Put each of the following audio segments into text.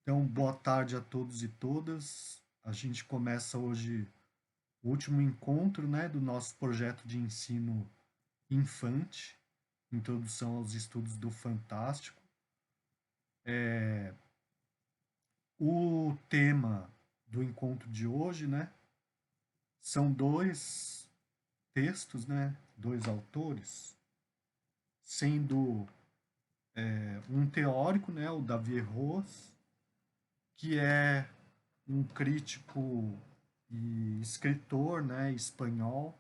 Então, boa tarde a todos e todas. A gente começa hoje o último encontro, né, do nosso projeto de ensino infante, Introdução aos Estudos do Fantástico. O tema do encontro de hoje, né, são dois textos, né, dois autores, sendo um teórico, né, o Davi Rose, que é um crítico e escritor, né, espanhol,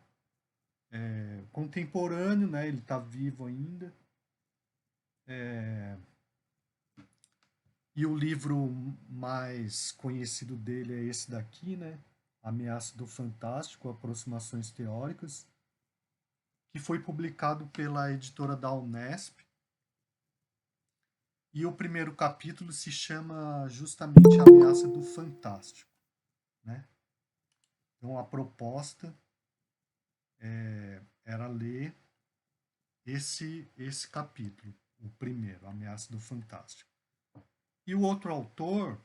contemporâneo, né? Ele está vivo ainda. E o livro mais conhecido dele é esse daqui, né? Ameaça do Fantástico, Aproximações Teóricas, que foi publicado pela editora da Unesp. E o primeiro capítulo se chama justamente Ameaça do Fantástico, né? Então a proposta era ler esse capítulo, o primeiro, Ameaça do Fantástico. E o outro autor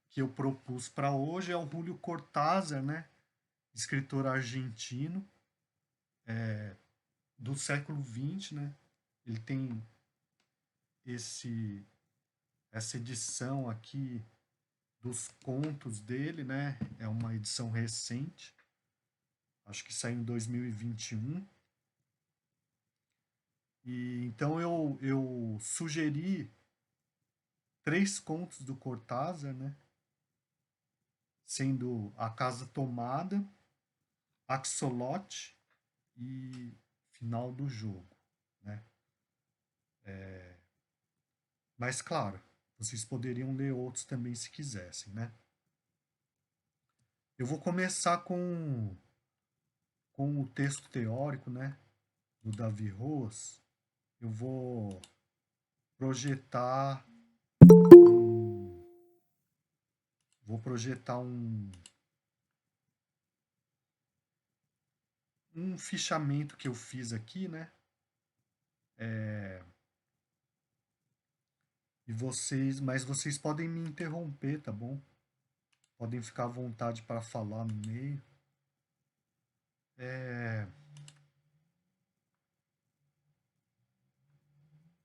que eu propus para hoje é o Julio Cortázar, né? Escritor argentino do século XX, né? Ele tem esse essa edição aqui dos contos dele, né? É uma edição recente, acho que saiu em 2021. E então eu sugeri três contos do Cortázar, né? Sendo A Casa Tomada, Axolote e Final do Jogo, né? Mas claro, vocês poderiam ler outros também se quisessem, né? Eu vou começar com o texto teórico, né, do Davi Rose. Eu projetar um, vou projetar um fichamento que eu fiz aqui, né? Mas vocês podem me interromper, tá bom? Podem ficar à vontade para falar no meio. É...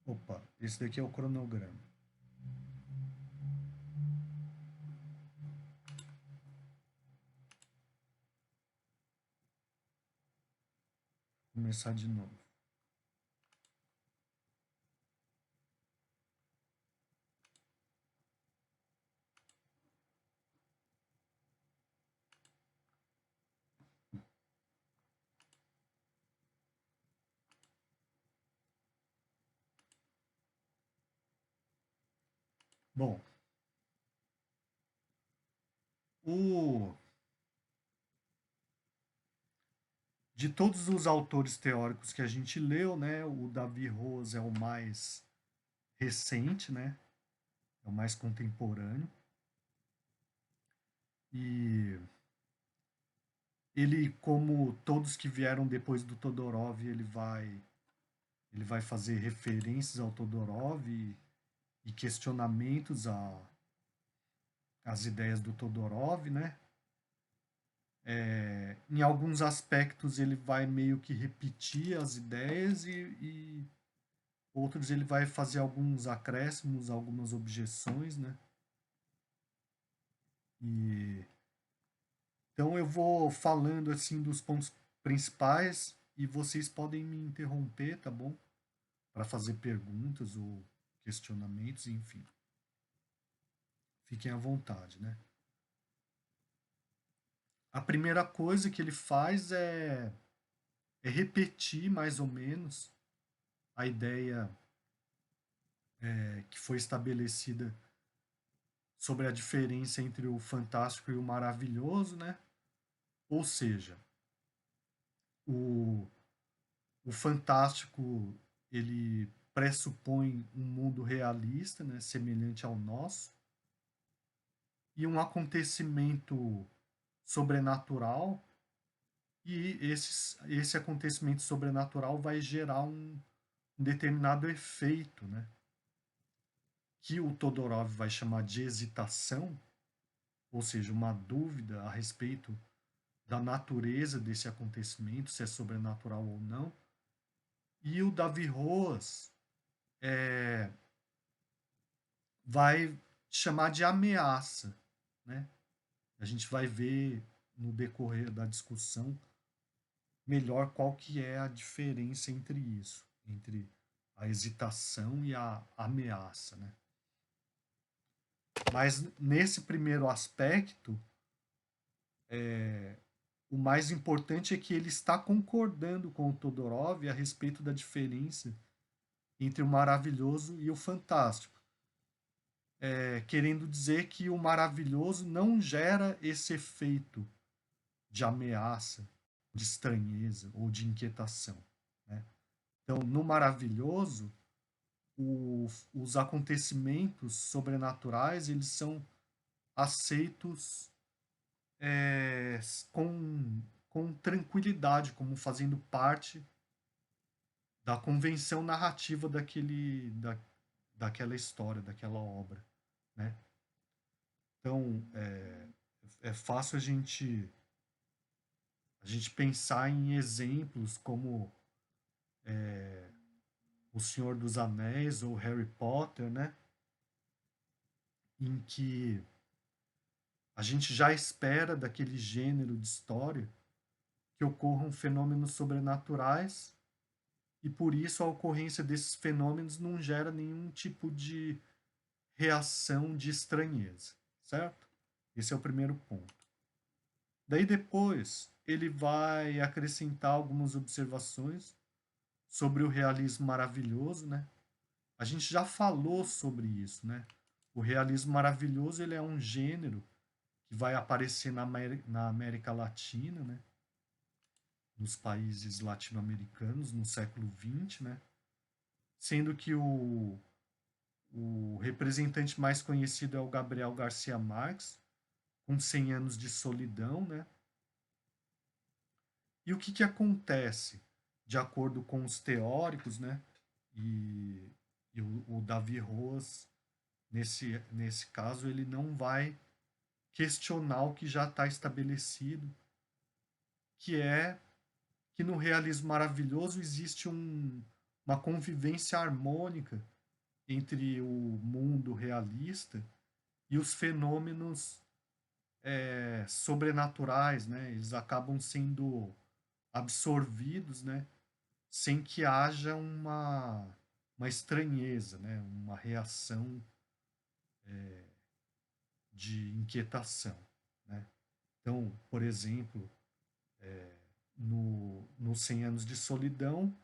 Opa, esse daqui é o cronograma. Vou começar de novo. Bom, o de todos os autores teóricos que a gente leu, né, o Davi Rose é o mais recente, né, é o mais contemporâneo. E ele, como todos que vieram depois do Todorov, ele vai fazer referências ao Todorov e questionamentos às ideias do Todorov, né? Em alguns aspectos ele vai meio que repetir as ideias e outros ele vai fazer alguns acréscimos, algumas objeções, né? E então eu vou falando assim dos pontos principais e vocês podem me interromper, tá bom? Para fazer perguntas ou questionamentos, enfim. Fiquem à vontade, né? A primeira coisa que ele faz é repetir mais ou menos a ideia que foi estabelecida sobre a diferença entre o fantástico e o maravilhoso, né? Ou seja, o, o fantástico ele pressupõe um mundo realista, né, semelhante ao nosso, e um acontecimento sobrenatural, e esse acontecimento sobrenatural vai gerar um determinado efeito, né? que o Todorov vai chamar de hesitação, ou seja, uma dúvida a respeito da natureza desse acontecimento, se é sobrenatural ou não. E o Davi Roas vai chamar de ameaça, né? A gente vai ver no decorrer da discussão melhor qual que é a diferença entre isso, entre a hesitação e a ameaça, né? Mas nesse primeiro aspecto, o mais importante é que ele está concordando com o Todorov a respeito da diferença entre o maravilhoso e o fantástico, querendo dizer que o maravilhoso não gera esse efeito de ameaça, de estranheza ou de inquietação, né? Então, no maravilhoso, os acontecimentos sobrenaturais eles são aceitos é, com tranquilidade, como fazendo parte da convenção narrativa daquela história, daquela obra, né? Então, é fácil a gente pensar em exemplos como O Senhor dos Anéis ou Harry Potter, né? Em que a gente já espera daquele gênero de história que ocorram fenômenos sobrenaturais e por isso a ocorrência desses fenômenos não gera nenhum tipo de reação de estranheza, certo? Esse é o primeiro ponto. Daí depois ele vai acrescentar algumas observações sobre o realismo maravilhoso, né? A gente já falou sobre isso, né? O realismo maravilhoso ele é um gênero que vai aparecer na América Latina, né? Nos países latino-americanos no século XX, né? Sendo que o representante mais conhecido é o Gabriel Garcia Marques, com 100 anos de solidão, né? E o que acontece, de acordo com os teóricos, né? E o Davi Roas, nesse caso, ele não vai questionar o que já está estabelecido, que é que no realismo maravilhoso existe uma convivência harmônica entre o mundo realista e os fenômenos sobrenaturais, né? Eles acabam sendo absorvidos, né? Sem que haja uma estranheza, né? Uma reação de inquietação, né? Então, por exemplo, no 100 anos de solidão,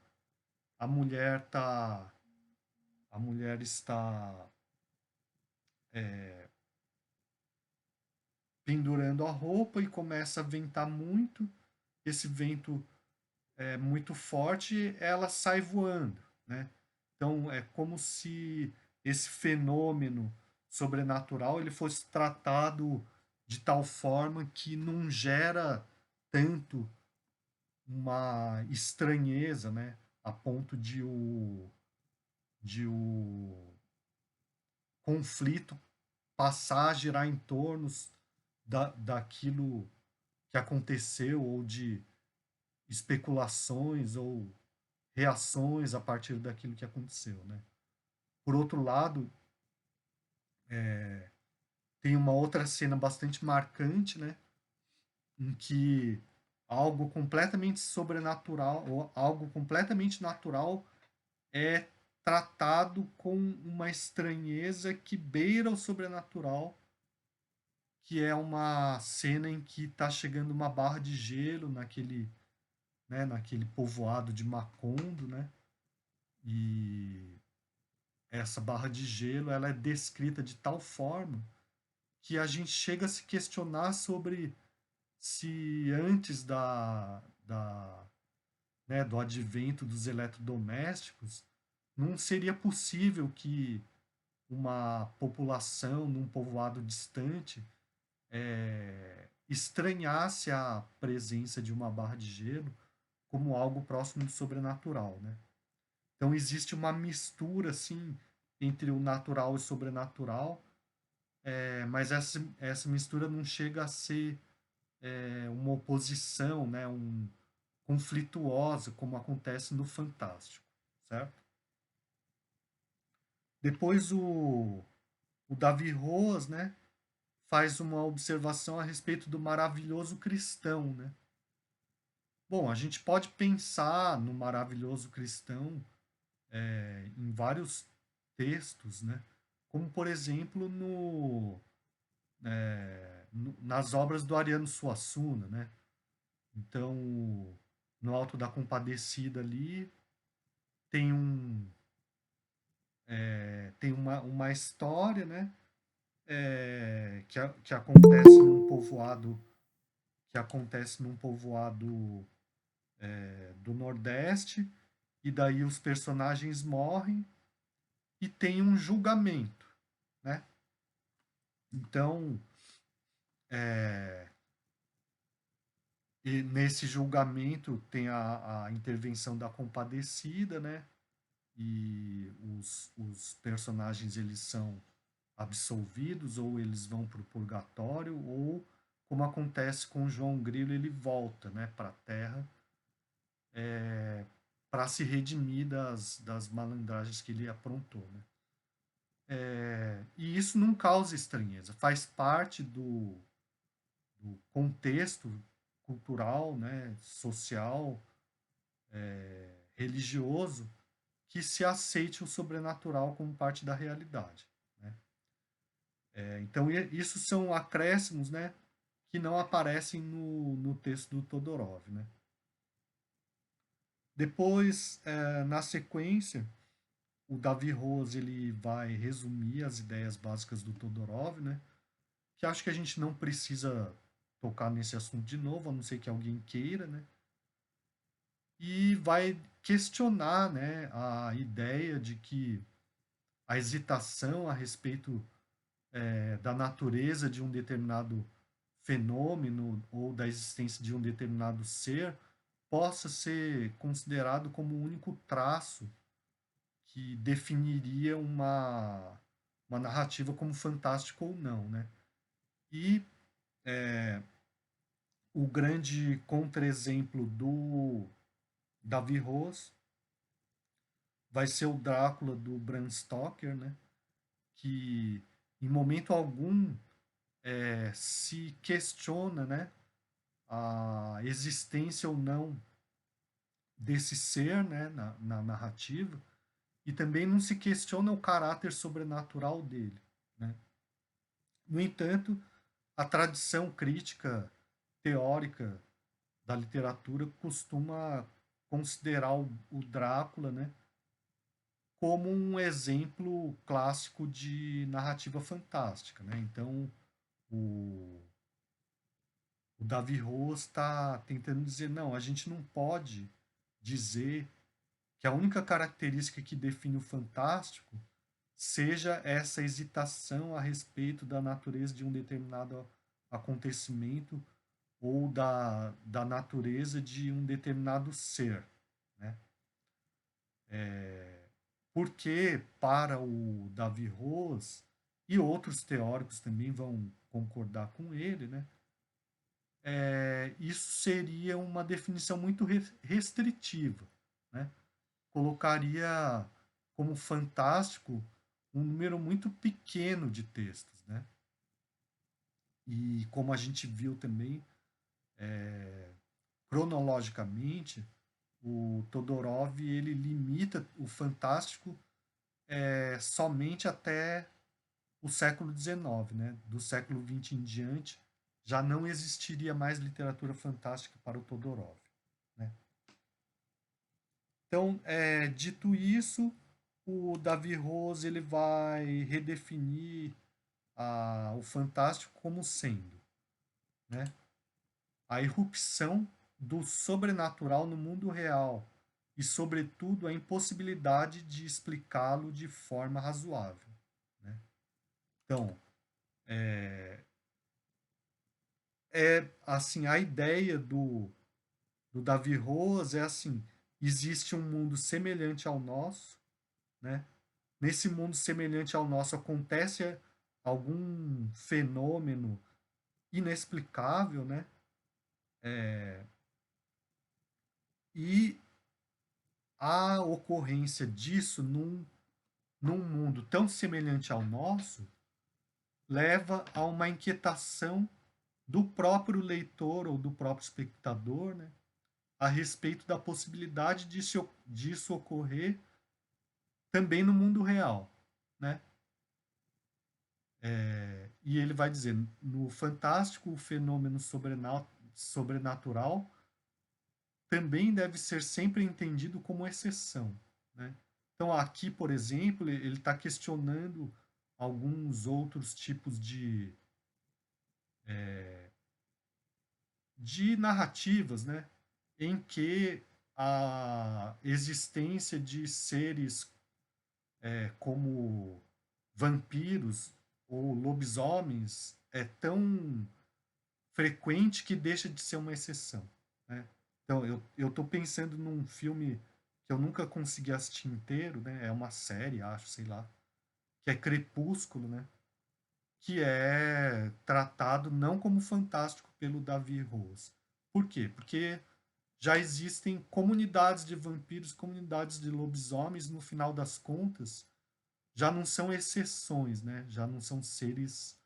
a mulher tá a mulher está pendurando a roupa e começa a ventar muito. Esse vento é muito forte, ela sai voando, né? Então é como se esse fenômeno sobrenatural ele fosse tratado de tal forma que não gera tanto uma estranheza, né? A ponto de o conflito passar a girar em torno daquilo que aconteceu ou de especulações ou reações a partir daquilo que aconteceu, né? Por outro lado, tem uma outra cena bastante marcante, né? Em que algo completamente sobrenatural ou algo completamente natural é tratado com uma estranheza que beira o sobrenatural, que é uma cena em que está chegando uma barra de gelo naquele povoado de Macondo, né? E essa barra de gelo ela é descrita de tal forma que a gente chega a se questionar sobre se antes do advento dos eletrodomésticos não seria possível que uma população num povoado distante estranhasse a presença de uma barra de gelo como algo próximo do sobrenatural, né? Então existe uma mistura assim entre o natural e o sobrenatural, mas essa mistura não chega a ser uma oposição, né, conflituosa, como acontece no Fantástico, certo? Depois o Davi Roas, né, faz uma observação a respeito do maravilhoso cristão, né? Bom, a gente pode pensar no maravilhoso cristão em vários textos, né? Como, por exemplo, nas obras do Ariano Suassuna, né? Então, no Alto da Compadecida ali, tem tem uma história, né? Que acontece num povoado do Nordeste, e daí os personagens morrem e tem um julgamento, né? Então, e nesse julgamento tem a intervenção da compadecida, né? E os personagens eles são absolvidos ou eles vão para o purgatório ou como acontece com João Grilo ele volta, né, para a Terra para se redimir das malandragens que ele aprontou, né? E isso não causa estranheza, faz parte do contexto cultural, né, social, religioso, que se aceite o sobrenatural como parte da realidade, né? Então, isso são acréscimos, né, que não aparecem no texto do Todorov, né? Depois, na sequência, o Davi Rose ele vai resumir as ideias básicas do Todorov, né? Que acho que a gente não precisa tocar nesse assunto de novo, a não ser que alguém queira, né? E vai questionar, né, a ideia de que a hesitação a respeito da natureza de um determinado fenômeno ou da existência de um determinado ser possa ser considerado como o único traço que definiria uma narrativa como fantástica ou não, né? E o grande contra-exemplo do Davi Rose vai ser o Drácula do Bram Stoker, né? Que em momento algum se questiona, né, a existência ou não desse ser, né, na narrativa, e também não se questiona o caráter sobrenatural dele, né? No entanto, a tradição crítica teórica da literatura costuma considerar o Drácula, né, como um exemplo clássico de narrativa fantástica, né? Então, o, o Davi Rose está tentando dizer, não, a gente não pode dizer que a única característica que define o fantástico seja essa hesitação a respeito da natureza de um determinado acontecimento ou da natureza de um determinado ser, né? Porque para o Davi Rose e outros teóricos também vão concordar com ele, né? Isso seria uma definição muito restritiva, né? Colocaria como fantástico um número muito pequeno de textos, né? E como a gente viu também, cronologicamente, o Todorov ele limita o fantástico somente até o século XIX, né? Do século XX em diante já não existiria mais literatura fantástica para o Todorov, né? Então, dito isso, o Davi Rose ele vai redefinir o fantástico como sendo, né, a irrupção do sobrenatural no mundo real e, sobretudo, a impossibilidade de explicá-lo de forma razoável, né? Então, assim, a ideia do Davi Rose é assim, existe um mundo semelhante ao nosso, né? nesse mundo semelhante ao nosso acontece algum fenômeno inexplicável, né? E a ocorrência disso num mundo tão semelhante ao nosso leva a uma inquietação do próprio leitor ou do próprio espectador, né, a respeito da possibilidade disso ocorrer também no mundo real, né? E ele vai dizer, no fantástico, o fenômeno sobrenatural também deve ser sempre entendido como exceção, né? Então aqui, por exemplo, ele está questionando alguns outros tipos de narrativas, né, em que a existência de seres como vampiros ou lobisomens é tão frequente que deixa de ser uma exceção, né? Então, eu tô pensando num filme que eu nunca consegui assistir inteiro, né? É uma série, acho, sei lá, que é Crepúsculo, né? Que é tratado não como fantástico pelo Davi Rose. Por quê? Porque já existem comunidades de vampiros, comunidades de lobisomens, no final das contas, já não são exceções, né? Já não são seres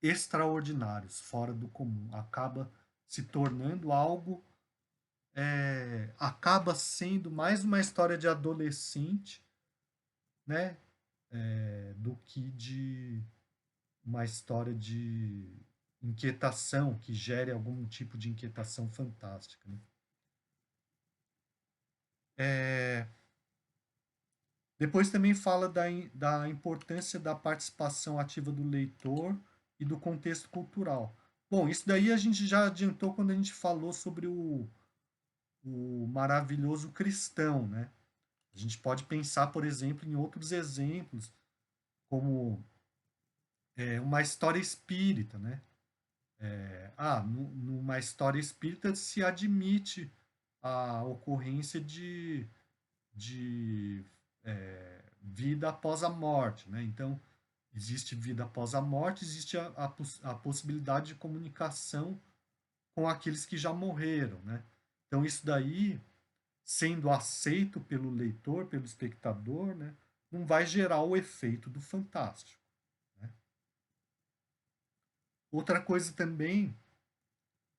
extraordinários, fora do comum. Acaba se tornando algo, acaba sendo mais uma história de adolescente, né? Do que de uma história de inquietação, que gere algum tipo de inquietação fantástica. Né? É, Depois também fala da importância da participação ativa do leitor e do contexto cultural. Bom, isso daí a gente já adiantou quando a gente falou sobre o maravilhoso cristão, né? A gente pode pensar, por exemplo, em outros exemplos, como uma história espírita, né? Numa história espírita se admite a ocorrência de vida após a morte, né? Então, existe vida após a morte, existe a possibilidade de comunicação com aqueles que já morreram, né? Então, isso daí, sendo aceito pelo leitor, pelo espectador, né, não vai gerar o efeito do fantástico. Né? Outra coisa também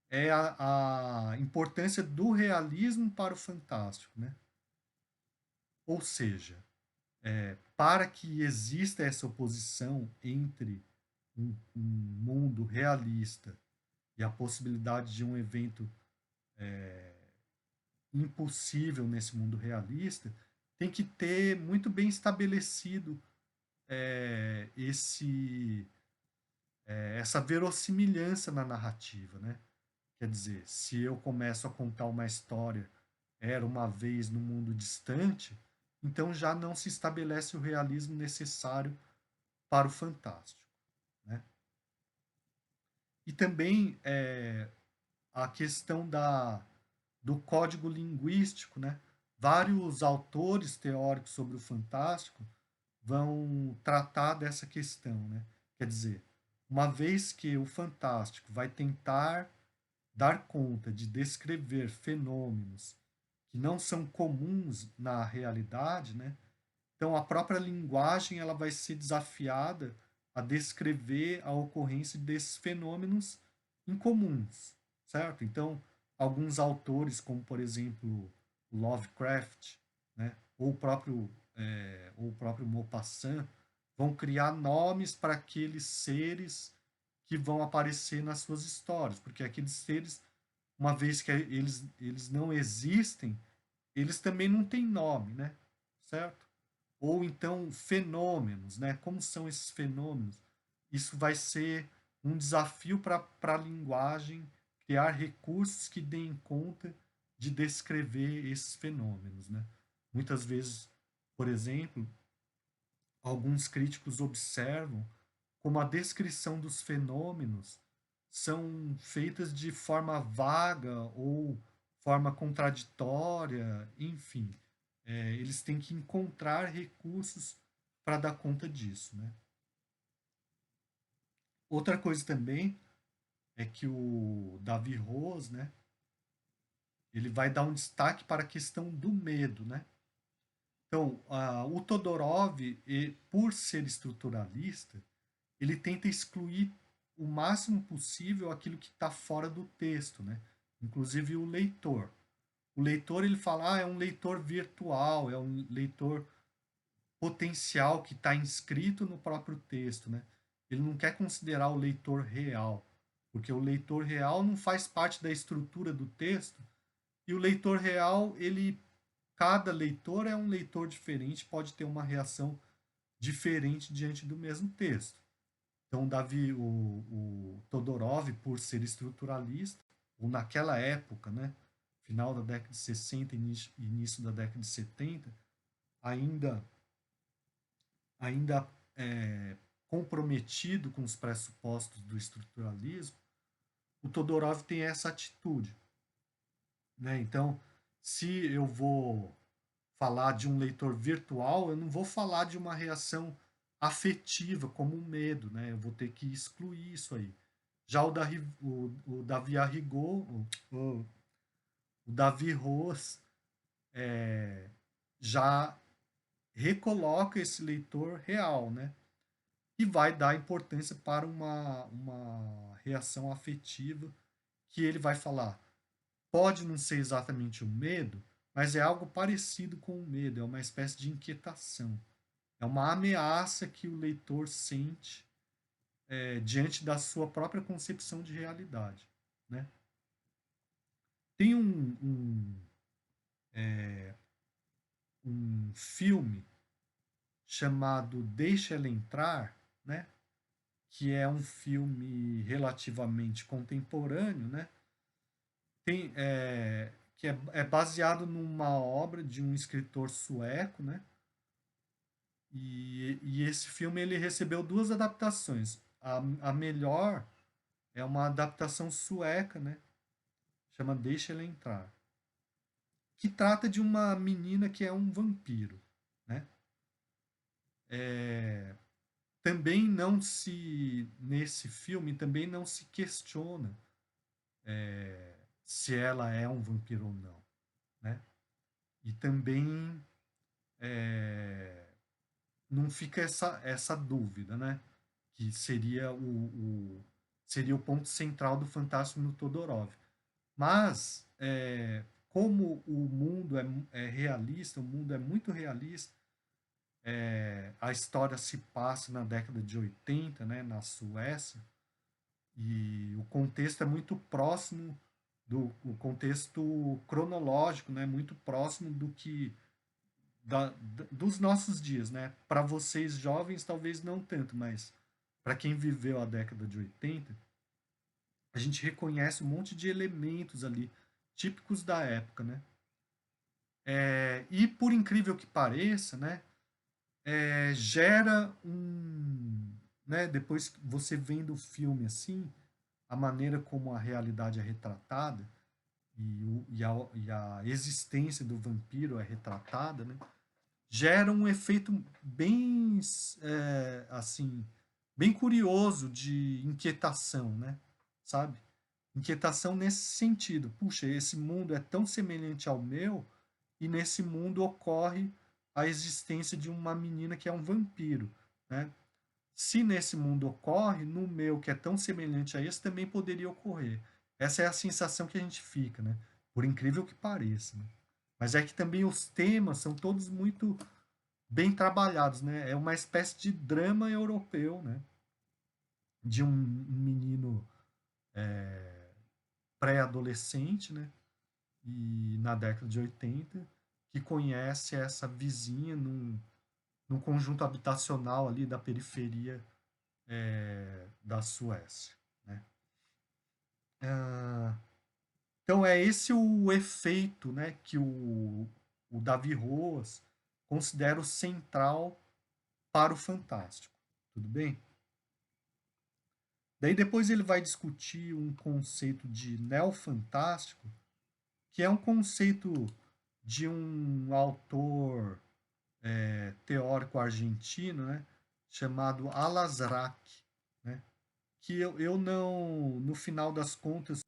é a importância do realismo para o fantástico, né? Ou seja, para que exista essa oposição entre um mundo realista e a possibilidade de um evento impossível nesse mundo realista, tem que ter muito bem estabelecido essa verossimilhança na narrativa, né? Quer dizer, se eu começo a contar uma história, era uma vez no mundo distante, então já não se estabelece o realismo necessário para o fantástico, né? E também a questão do código linguístico, né? Vários autores teóricos sobre o fantástico vão tratar dessa questão, né? Quer dizer, uma vez que o fantástico vai tentar dar conta de descrever fenômenos que não são comuns na realidade, né? Então a própria linguagem ela vai ser desafiada a descrever a ocorrência desses fenômenos incomuns, certo? Então alguns autores, como por exemplo Lovecraft, né? Ou o próprio Maupassant, vão criar nomes para aqueles seres que vão aparecer nas suas histórias, porque aqueles seres, uma vez que eles não existem, eles também não têm nome, né? Certo? Ou então fenômenos, né? Como são esses fenômenos? Isso vai ser um desafio para a linguagem criar recursos que deem conta de descrever esses fenômenos, né? Muitas vezes, por exemplo, alguns críticos observam como a descrição dos fenômenos são feitas de forma vaga ou forma contraditória, enfim. eles têm que encontrar recursos para dar conta disso, né? Outra coisa também é que o Davi Rose, né, ele vai dar um destaque para a questão do medo, né? Então, o Todorov, por ser estruturalista, ele tenta excluir o máximo possível aquilo que está fora do texto, né? Inclusive o leitor. O leitor, ele fala, é um leitor virtual, é um leitor potencial que está inscrito no próprio texto, né? Ele não quer considerar o leitor real, porque o leitor real não faz parte da estrutura do texto, e o leitor real, cada leitor é um leitor diferente, pode ter uma reação diferente diante do mesmo texto. Então, o Todorov, por ser estruturalista, ou naquela época, né, final da década de 60 início da década de 70, ainda, ainda comprometido com os pressupostos do estruturalismo, o Todorov tem essa atitude. Né? Então, se eu vou falar de um leitor virtual, eu não vou falar de uma reação afetiva, como um medo, né? Eu vou ter que excluir isso aí. Já o Davi Arrigou, o Davi Rose, já recoloca esse leitor real, né? E vai dar importância para uma reação afetiva que ele vai falar. Pode não ser exatamente o medo, mas é algo parecido com o medo, é uma espécie de inquietação. É uma ameaça que o leitor sente diante da sua própria concepção de realidade. Né? Tem um filme chamado Deixa Ela Entrar, né? Que é um filme relativamente contemporâneo, né? Que é baseado numa obra de um escritor sueco, né? E esse filme ele recebeu duas adaptações. A melhor é uma adaptação sueca, né? Chama Deixa Ela Entrar, que trata de uma menina que é um vampiro, né? É, também não se nesse filme também não se questiona se ela é um vampiro ou não, né? E também não fica essa dúvida, né? Que seria o ponto central do Fantástico no Todorov. Mas, como o mundo é realista, o mundo é muito realista, a história se passa na década de 80, né, na Suécia, e o contexto é muito próximo o contexto cronológico, né, muito próximo do que dos nossos dias, né? Para vocês jovens, talvez não tanto, mas para quem viveu a década de 80, a gente reconhece um monte de elementos ali típicos da época, né? E por incrível que pareça, né? Gera né? Depois que você vendo o filme assim, a maneira como a realidade é retratada e a existência do vampiro é retratada, né? Gera um efeito bem assim bem curioso de inquietação, né? Sabe? Inquietação nesse sentido. Puxa, esse mundo é tão semelhante ao meu e nesse mundo ocorre a existência de uma menina que é um vampiro, né? Se nesse mundo ocorre, no meu que é tão semelhante a esse também poderia ocorrer. Essa é a sensação que a gente fica, né? Por incrível que pareça, né? Mas é que também os temas são todos muito bem trabalhados, né? É uma espécie de drama europeu, né? De um menino pré-adolescente, né? E na década de 80, que conhece essa vizinha num conjunto habitacional ali da periferia da Suécia, né? Ah, então é esse o efeito, né? Que o Davi Rose considera o central para o fantástico. Tudo bem? Daí depois ele vai discutir um conceito de neofantástico, que é um conceito de um autor teórico argentino, né, chamado Al-Azraq, né, que eu não, no final das contas,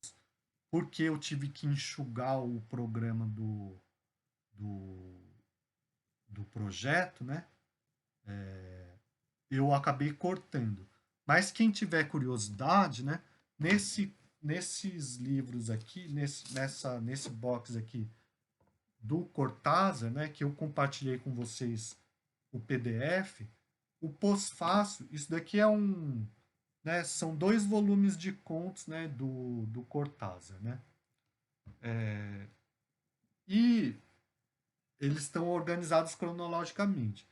porque eu tive que enxugar o programa do, do projeto, né, eu acabei cortando. Mas quem tiver curiosidade, né, nesses livros aqui, nesse box aqui do Cortázar, né, que eu compartilhei com vocês o PDF, o pós-fácil, isso daqui é um, né, são 2 volumes de contos, né, do Cortázar, né, e eles estão organizados cronologicamente.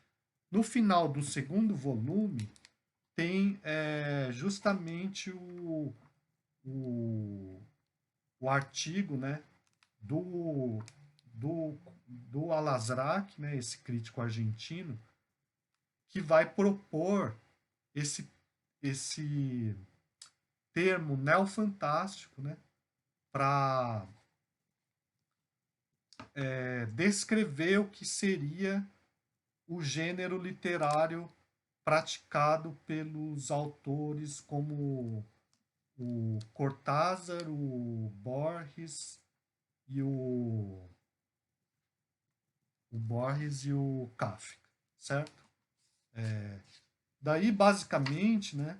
No final do segundo volume tem justamente o, o artigo, né, do, do Al-Azraq, né, esse crítico argentino, que vai propor esse, esse termo neofantástico, né, para descrever o que seria o gênero literário praticado pelos autores como o Cortázar, o Borges e o Borges e o Kafka, certo? Daí, basicamente, né,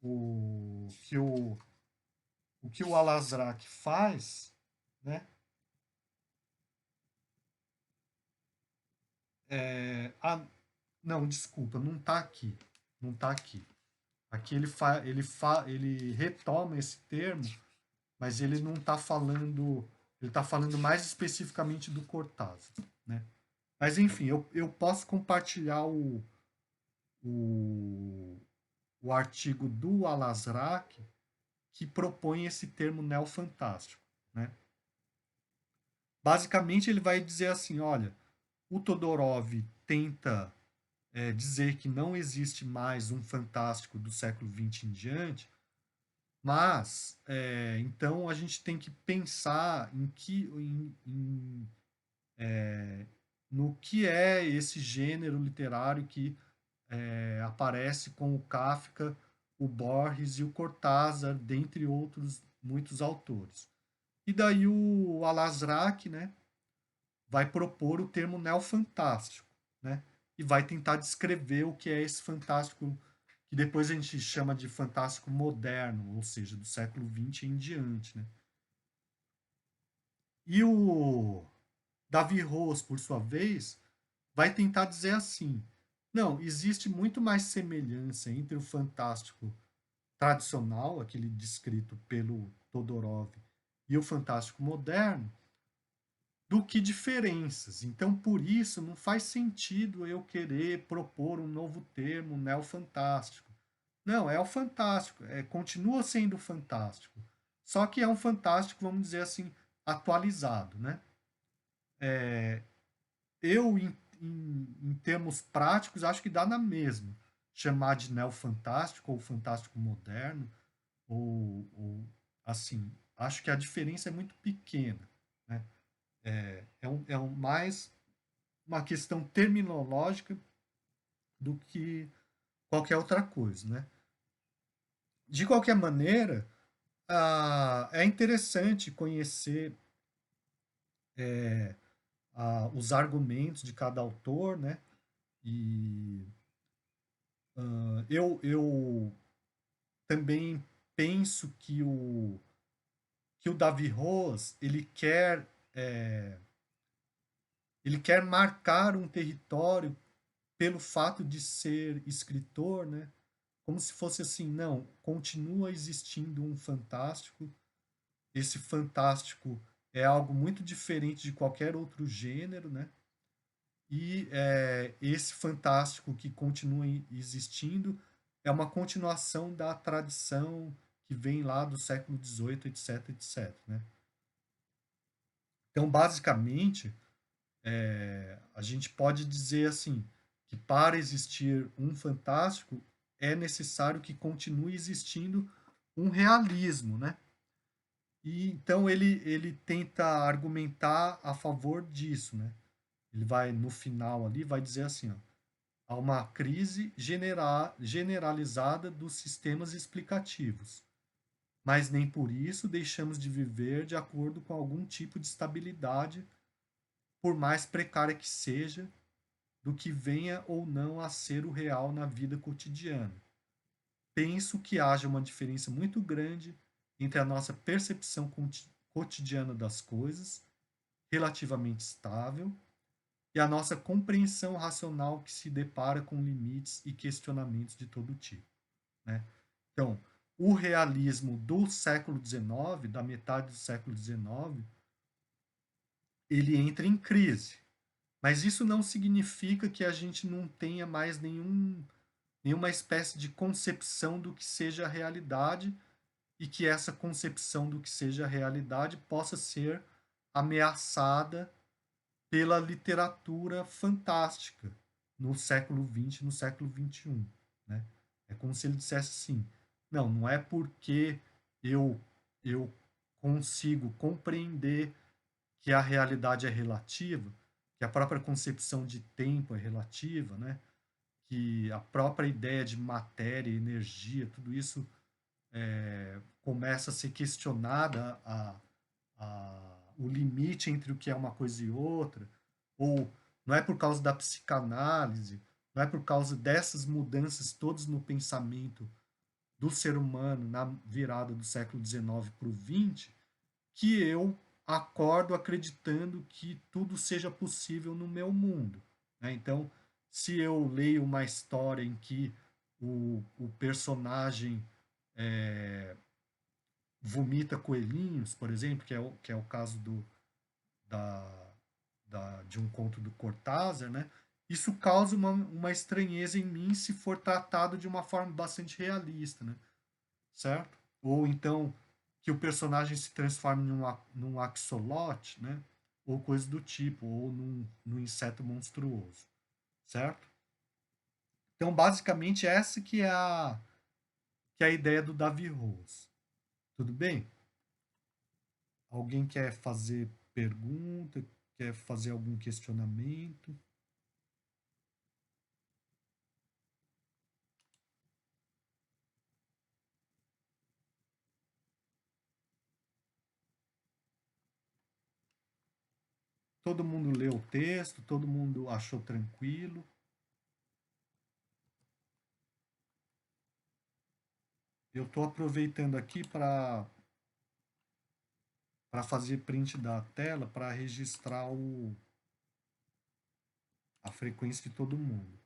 o que o que o Al-Azraq faz, né, não, desculpa, não está aqui, não está aqui. Aqui ele retoma esse termo, mas ele não está falando, ele está falando mais especificamente do Cortázar, né? Mas enfim, eu posso compartilhar o, o artigo do Al-Azraq que propõe esse termo neofantástico, né? Basicamente ele vai dizer assim, olha, o Todorov tenta dizer que não existe mais um fantástico do século XX em diante, mas então a gente tem que pensar no que é esse gênero literário que aparece com o Kafka, o Borges e o Cortázar, dentre outros muitos autores. E daí o Al-Azraq, né, vai propor o termo neofantástico, né, e vai tentar descrever o que é esse fantástico que depois a gente chama de fantástico moderno, ou seja, do século XX em diante, né. E o Davi Rose, por sua vez, vai tentar dizer assim: não, existe muito mais semelhança entre o fantástico tradicional, aquele descrito pelo Todorov, e o fantástico moderno, do que diferenças. Então, por isso, não faz sentido eu querer propor um novo termo, neofantástico. Não, é o fantástico, continua sendo fantástico. Só que é um fantástico, vamos dizer assim, atualizado, né? Eu, em termos práticos, acho que dá na mesma. Chamar de neofantástico ou fantástico moderno, ou assim, acho que a diferença é muito pequena. Né? É mais uma questão terminológica do que qualquer outra coisa. Né? De qualquer maneira, é interessante conhecer os argumentos de cada autor, né? E eu também penso que o Davi Rose ele quer marcar um território pelo fato de ser escritor, né? Como se fosse assim, não, continua existindo um fantástico. Esse fantástico é algo muito diferente de qualquer outro gênero, né? E esse fantástico que continua existindo é uma continuação da tradição que vem lá do século XVIII, etc, etc. Né? Então, basicamente, a gente pode dizer assim que para existir um fantástico é necessário que continue existindo um realismo, né? E então ele tenta argumentar a favor disso, né? Ele vai, no final ali, vai dizer assim, ó, há uma crise generalizada dos sistemas explicativos, mas nem por isso deixamos de viver de acordo com algum tipo de estabilidade, por mais precária que seja, do que venha ou não a ser o real na vida cotidiana. Penso que haja uma diferença muito grande entre a nossa percepção cotidiana das coisas, relativamente estável, e a nossa compreensão racional que se depara com limites e questionamentos de todo tipo, né? Então, o realismo do século XIX, da metade do século XIX, ele entra em crise. Mas isso não significa que a gente não tenha mais nenhuma espécie de concepção do que seja a realidade e que essa concepção do que seja a realidade possa ser ameaçada pela literatura fantástica no século XX, no século XXI, né? É como se ele dissesse assim, não é porque eu, eu consigo compreender que a realidade é relativa, que a própria concepção de tempo é relativa, né? Que a própria ideia de matéria, energia, tudo isso começa a ser questionada o limite entre o que é uma coisa e outra, ou não é por causa da psicanálise, não é por causa dessas mudanças todas no pensamento do ser humano na virada do século XIX para o XX, que eu acordo acreditando que tudo seja possível no meu mundo, né? Então, se eu leio uma história em que o personagem vomita coelhinhos, por exemplo, que é o caso da, de um conto do Cortázar, né? Isso causa uma estranheza em mim se for tratado de uma forma bastante realista, né? Certo? Ou então que o personagem se transforme num axolote, né? Ou coisa do tipo, ou num inseto monstruoso, certo? Então, basicamente, essa que é a ideia do Davi Rose. Tudo bem? Alguém quer fazer pergunta? Quer fazer algum questionamento? Todo mundo leu o texto? Todo mundo achou tranquilo? Eu estou aproveitando aqui para fazer print da tela para registrar a frequência de todo mundo.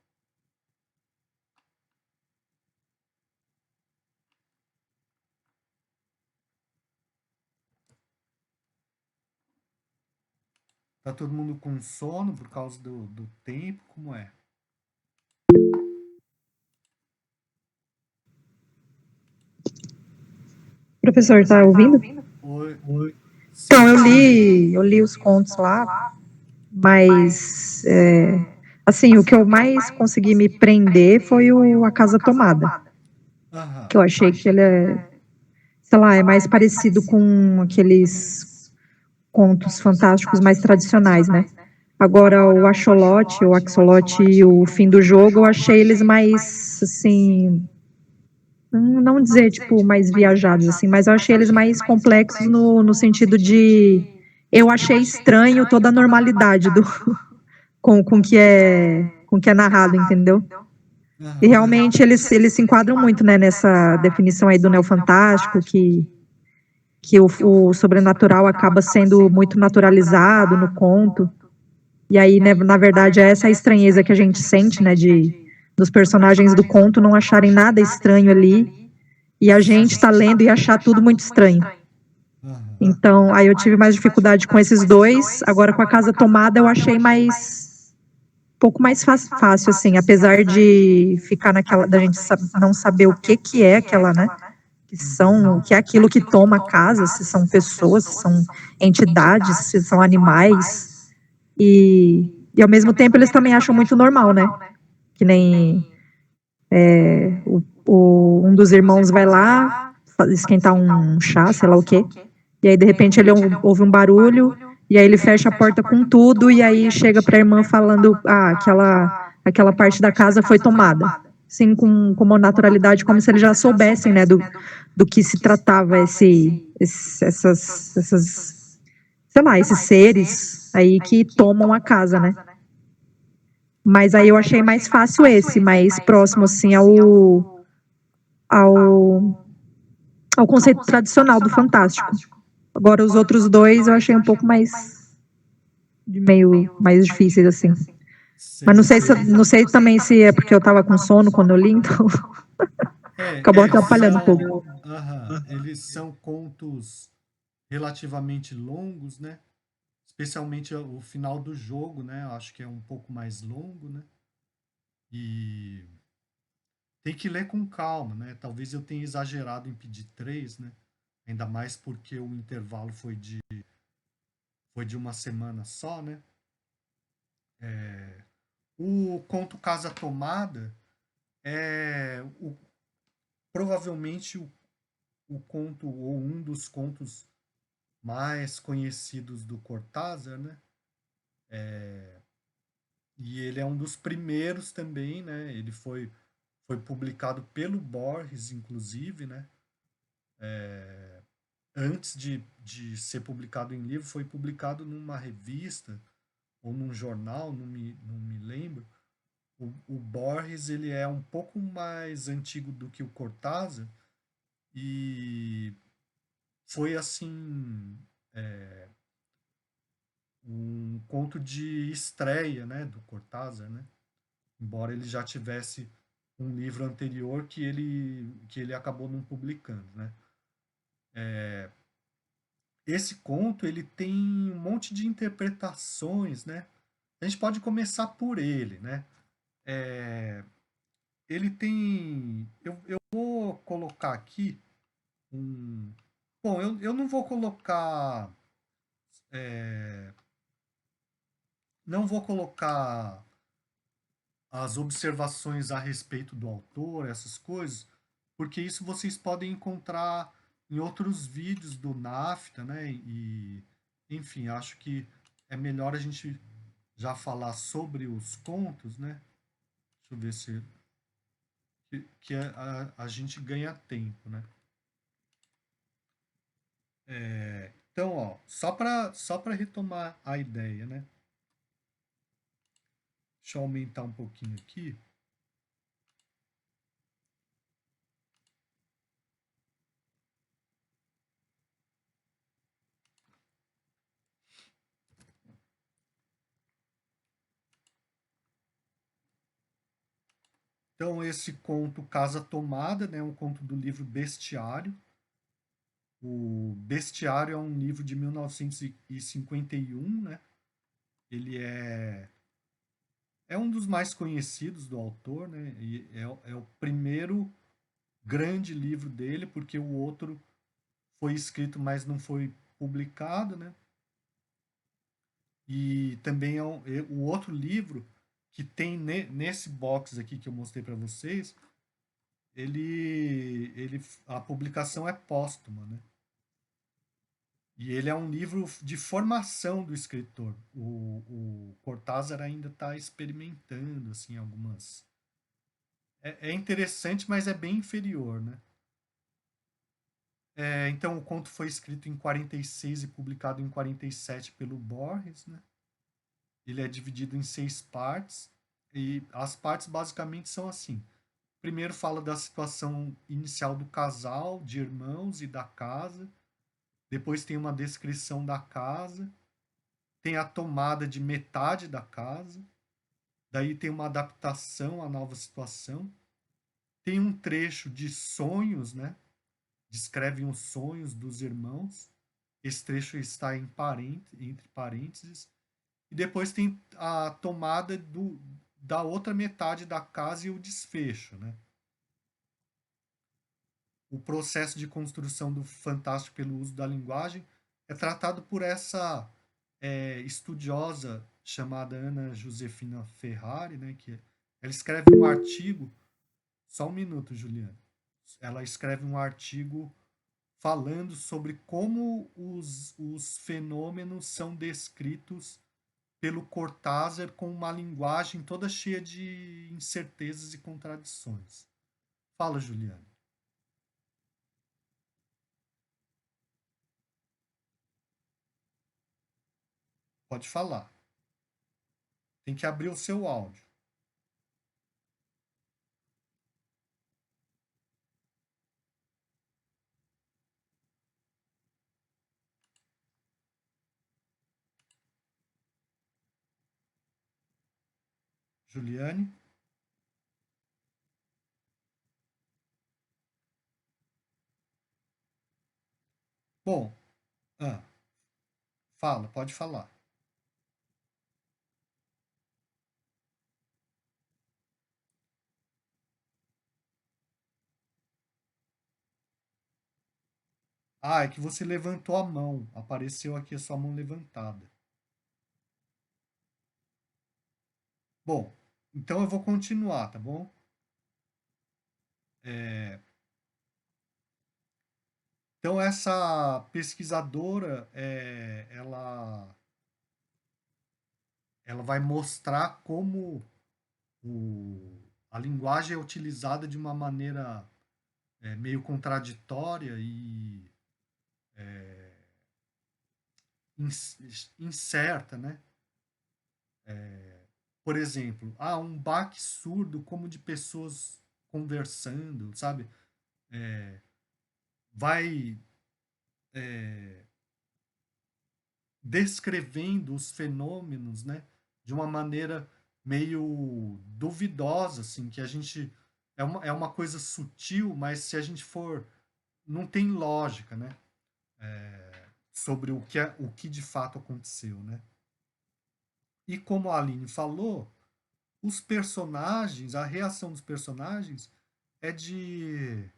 Tá todo mundo com sono por causa do tempo? Como é? Professor, tá ouvindo? Oi, Então, sim, sim. eu li os contos lá, mas, assim, o que eu mais consegui me prender foi A Casa Tomada, Aham. que eu achei que ele é, sei lá, é mais parecido com aqueles contos fantásticos mais tradicionais, né? Agora, o Axolote, o Axolote e o Fim do Jogo, eu achei eles mais, assim, não dizer, tipo, mais viajados, assim, mas eu achei eles mais complexos no sentido de. Eu achei estranho toda a normalidade com que é narrado, entendeu? E Aham. realmente eles se enquadram muito, né, nessa definição aí do neofantástico, que o sobrenatural acaba sendo muito naturalizado no conto. E aí, né, na verdade, é essa a estranheza que a gente sente, né, dos personagens do conto não acharem nada estranho ali, e a gente tá lendo e achar tudo muito estranho. Aham. Então, aí eu tive mais dificuldade com esses dois. Agora, com A Casa Tomada, eu achei um pouco mais fácil, assim, apesar de ficar naquela, da gente não saber o que é aquela, né? Uhum. Que é aquilo que toma a casa, se são pessoas, se são entidades, se são animais. E ao mesmo tempo eles também acham muito normal, né? Que nem um dos irmãos vai lá esquentar um chá, sei lá o quê, e aí de repente ele ouve um barulho, e aí ele fecha a porta com tudo, e aí chega para a irmã falando, aquela parte da casa foi tomada. Sim, com uma naturalidade, como se eles já soubessem, né, do que se tratava essas, sei lá, esses seres aí que tomam a casa, né? Mas aí eu achei mais fácil esse, mais próximo, assim, ao, ao conceito tradicional do fantástico. Agora, os outros dois eu achei um pouco meio mais difíceis, assim. Mas não sei também se é porque eu estava com sono quando eu li, então acabou atrapalhando um pouco. Eles são contos relativamente longos, né? Especialmente o final do jogo, né? Eu acho que é um pouco mais longo, né? E tem que ler com calma, né? Talvez eu tenha exagerado em pedir 3, né? Ainda mais porque o intervalo foi de uma semana só, né? O conto Casa Tomada é provavelmente o conto ou um dos contos mais conhecidos do Cortázar, né? E ele é um dos primeiros também, né? Ele foi publicado pelo Borges, inclusive, né? Antes de ser publicado em livro, foi publicado numa revista ou num jornal, não me lembro. O Borges ele é um pouco mais antigo do que o Cortázar e foi assim um conto de estreia, né, do Cortázar, né? Embora ele já tivesse um livro anterior que ele acabou não publicando, né? Esse conto ele tem um monte de interpretações, né? A gente pode começar por ele, né? Ele tem, eu vou colocar aqui um, bom, eu não vou colocar, não vou colocar as observações a respeito do autor, essas coisas, porque isso vocês podem encontrar em outros vídeos do NAFTA, né? E, enfim, acho que é melhor a gente já falar sobre os contos, né? Deixa eu ver se a gente ganha tempo, né? Então, ó, só para retomar a ideia, né? Deixa eu aumentar um pouquinho aqui. Então, esse conto Casa Tomada, né, é um conto do livro Bestiário. O Bestiário é um livro de 1951, né? Ele é um dos mais conhecidos do autor, né? E é o primeiro grande livro dele, porque o outro foi escrito, mas não foi publicado, né? E também o outro livro que tem nesse box aqui que eu mostrei para vocês, a publicação é póstuma, né? E ele é um livro de formação do escritor. O Cortázar ainda está experimentando assim algumas. É interessante, mas é bem inferior, né? Então o conto foi escrito em 46 e publicado em 47 pelo Borges, né? Ele é dividido em 6 partes e as partes basicamente são assim. Primeiro fala da situação inicial do casal, de irmãos e da casa. Depois tem uma descrição da casa. Tem a tomada de metade da casa. Daí tem uma adaptação à nova situação. Tem um trecho de sonhos, né? Descrevem os sonhos dos irmãos. Esse trecho está entre parênteses. E depois tem a tomada da outra metade da casa e o desfecho, né? O processo de construção do fantástico pelo uso da linguagem é tratado por essa estudiosa chamada Ana Josefina Ferrari, né? Que ela escreve um artigo. Só um minuto, Juliana. Ela escreve um artigo falando sobre como os fenômenos são descritos pelo Cortázar com uma linguagem toda cheia de incertezas e contradições. Fala, Juliane. Pode falar. Tem que abrir o seu áudio. Juliane? Bom, ah, fala, pode falar. Ah, é que você levantou a mão. Apareceu aqui a sua mão levantada. Bom, então eu vou continuar, tá bom? É, então essa pesquisadora, ela vai mostrar como a linguagem é utilizada de uma maneira meio contraditória e incerta, né? Por exemplo, um baque surdo como de pessoas conversando, sabe? Vai descrevendo os fenômenos, né? De uma maneira meio duvidosa, assim, que a gente é uma coisa sutil, mas se a gente for não tem lógica, né? Sobre o que de fato aconteceu, né? E como a Aline falou, os personagens, a reação dos personagens é de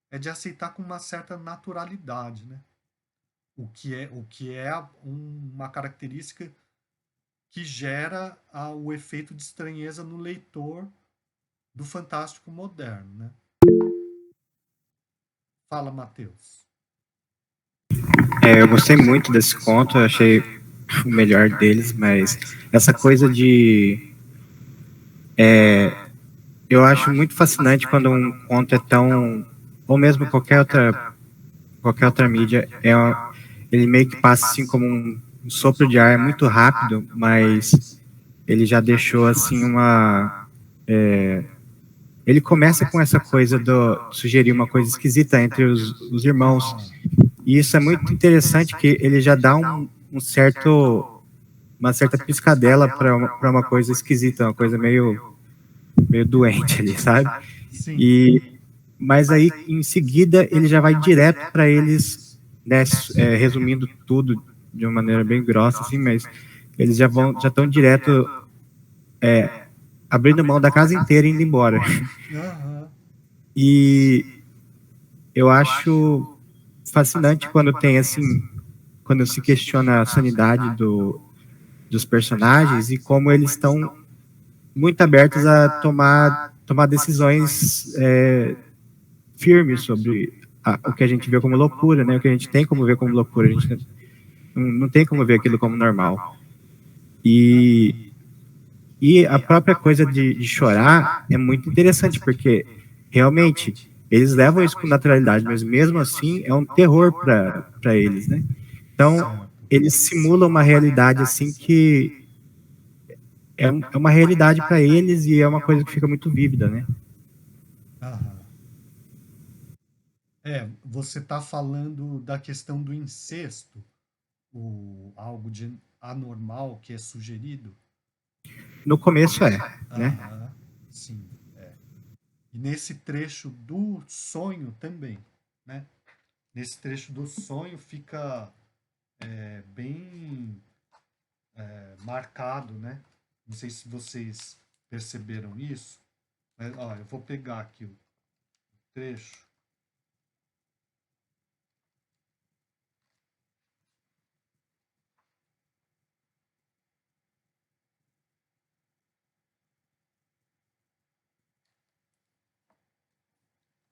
é de aceitar com uma certa naturalidade, né? O que é uma característica que gera o efeito de estranheza no leitor do fantástico moderno, né? Fala, Matheus. Eu gostei muito desse conto, eu achei o melhor deles, mas essa coisa de. Eu acho muito fascinante quando um conto é tão. Ou mesmo qualquer outra mídia, ele meio que passa assim como um sopro de ar, é muito rápido, mas ele já deixou assim uma. Ele começa com essa coisa de sugerir uma coisa esquisita entre os irmãos. Aham. E isso é muito interessante, que ele já dá uma certa piscadela para uma coisa esquisita, uma coisa meio doente ali, sabe? Sim. E, mas aí, em seguida, ele já vai direto para eles, né, resumindo tudo de uma maneira bem grossa, assim, mas eles já estão direto abrindo mão da casa inteira e indo embora. Aham. E eu acho fascinante quando tem, assim, quando se questiona a sanidade dos personagens e como eles estão muito abertos a tomar decisões firmes sobre o que a gente vê como loucura, né? O que a gente tem como ver como loucura, a gente não tem como ver aquilo como normal. E, e a própria coisa de chorar é muito interessante, porque realmente eles levam isso com naturalidade, mas mesmo assim é um terror para eles, né? Então, Certo. eles simulam uma realidade assim que é uma realidade para eles e é uma coisa que fica muito vívida, né? Aham. Você está falando da questão do incesto, algo de anormal que é sugerido? No começo né? Aham, sim. E nesse trecho do sonho também, né? Nesse trecho do sonho fica bem marcado, né? Não sei se vocês perceberam isso. Mas, ó, eu vou pegar aqui o trecho.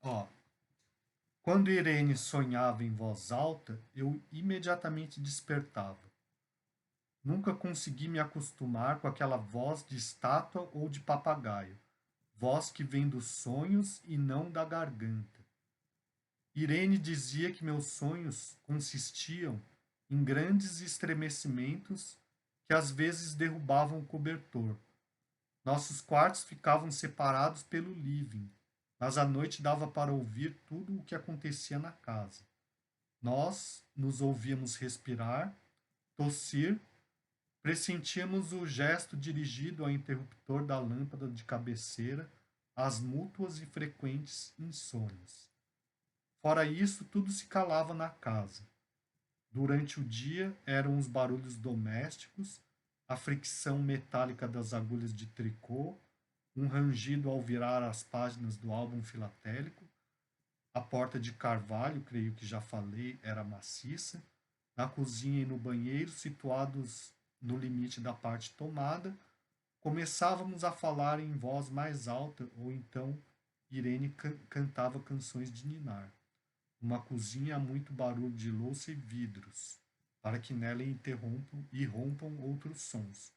Ó, Quando Irene sonhava em voz alta, eu imediatamente despertava. Nunca consegui me acostumar com aquela voz de estátua ou de papagaio, voz que vem dos sonhos e não da garganta. Irene dizia que meus sonhos consistiam em grandes estremecimentos que às vezes derrubavam o cobertor. Nossos quartos ficavam separados pelo living, mas à noite dava para ouvir tudo o que acontecia na casa. Nós nos ouvíamos respirar, tossir, pressentíamos o gesto dirigido ao interruptor da lâmpada de cabeceira, às mútuas e frequentes insônias. Fora isso, tudo se calava na casa. Durante o dia eram os barulhos domésticos, a fricção metálica das agulhas de tricô, um rangido ao virar as páginas do álbum filatélico, a porta de carvalho, creio que já falei, era maciça, na cozinha e no banheiro, situados no limite da parte tomada, começávamos a falar em voz mais alta ou então Irene cantava canções de ninar. Uma cozinha há muito barulho de louça e vidros, para que nela irrompam outros sons.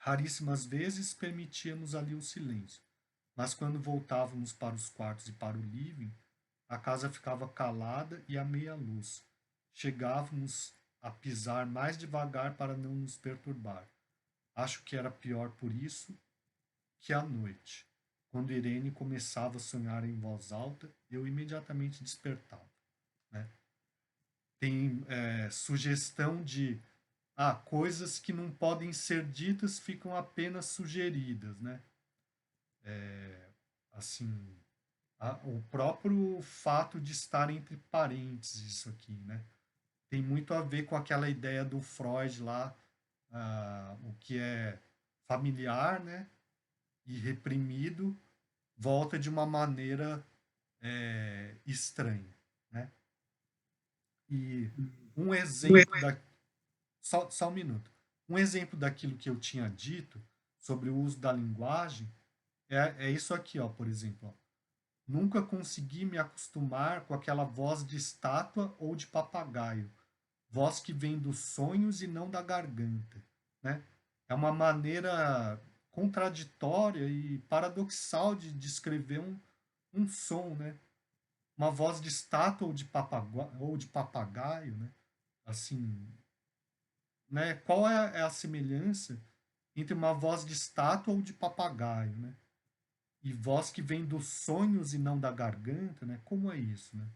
Raríssimas vezes permitíamos ali o silêncio, mas quando voltávamos para os quartos e para o living, a casa ficava calada e à meia luz. Chegávamos a pisar mais devagar para não nos perturbar. Acho que era pior por isso que à noite. Quando Irene começava a sonhar em voz alta, eu imediatamente despertava. Né? Tem sugestão de coisas que não podem ser ditas ficam apenas sugeridas. Né? Assim, o próprio fato de estar entre parênteses isso aqui. Né? Tem muito a ver com aquela ideia do Freud lá, o que é familiar, né? E reprimido volta de uma maneira estranha, né? E um exemplo só um minuto. Um exemplo daquilo que eu tinha dito sobre o uso da linguagem é isso aqui, ó, por exemplo. Ó. Nunca consegui me acostumar com aquela voz de estátua ou de papagaio, voz que vem dos sonhos e não da garganta, né? É uma maneira contraditória e paradoxal de descrever um som, né? Uma voz de estátua ou de papagaio, né? Assim, né? Qual é a semelhança entre uma voz de estátua ou de papagaio, né? E voz que vem dos sonhos e não da garganta, né? Como é isso, né?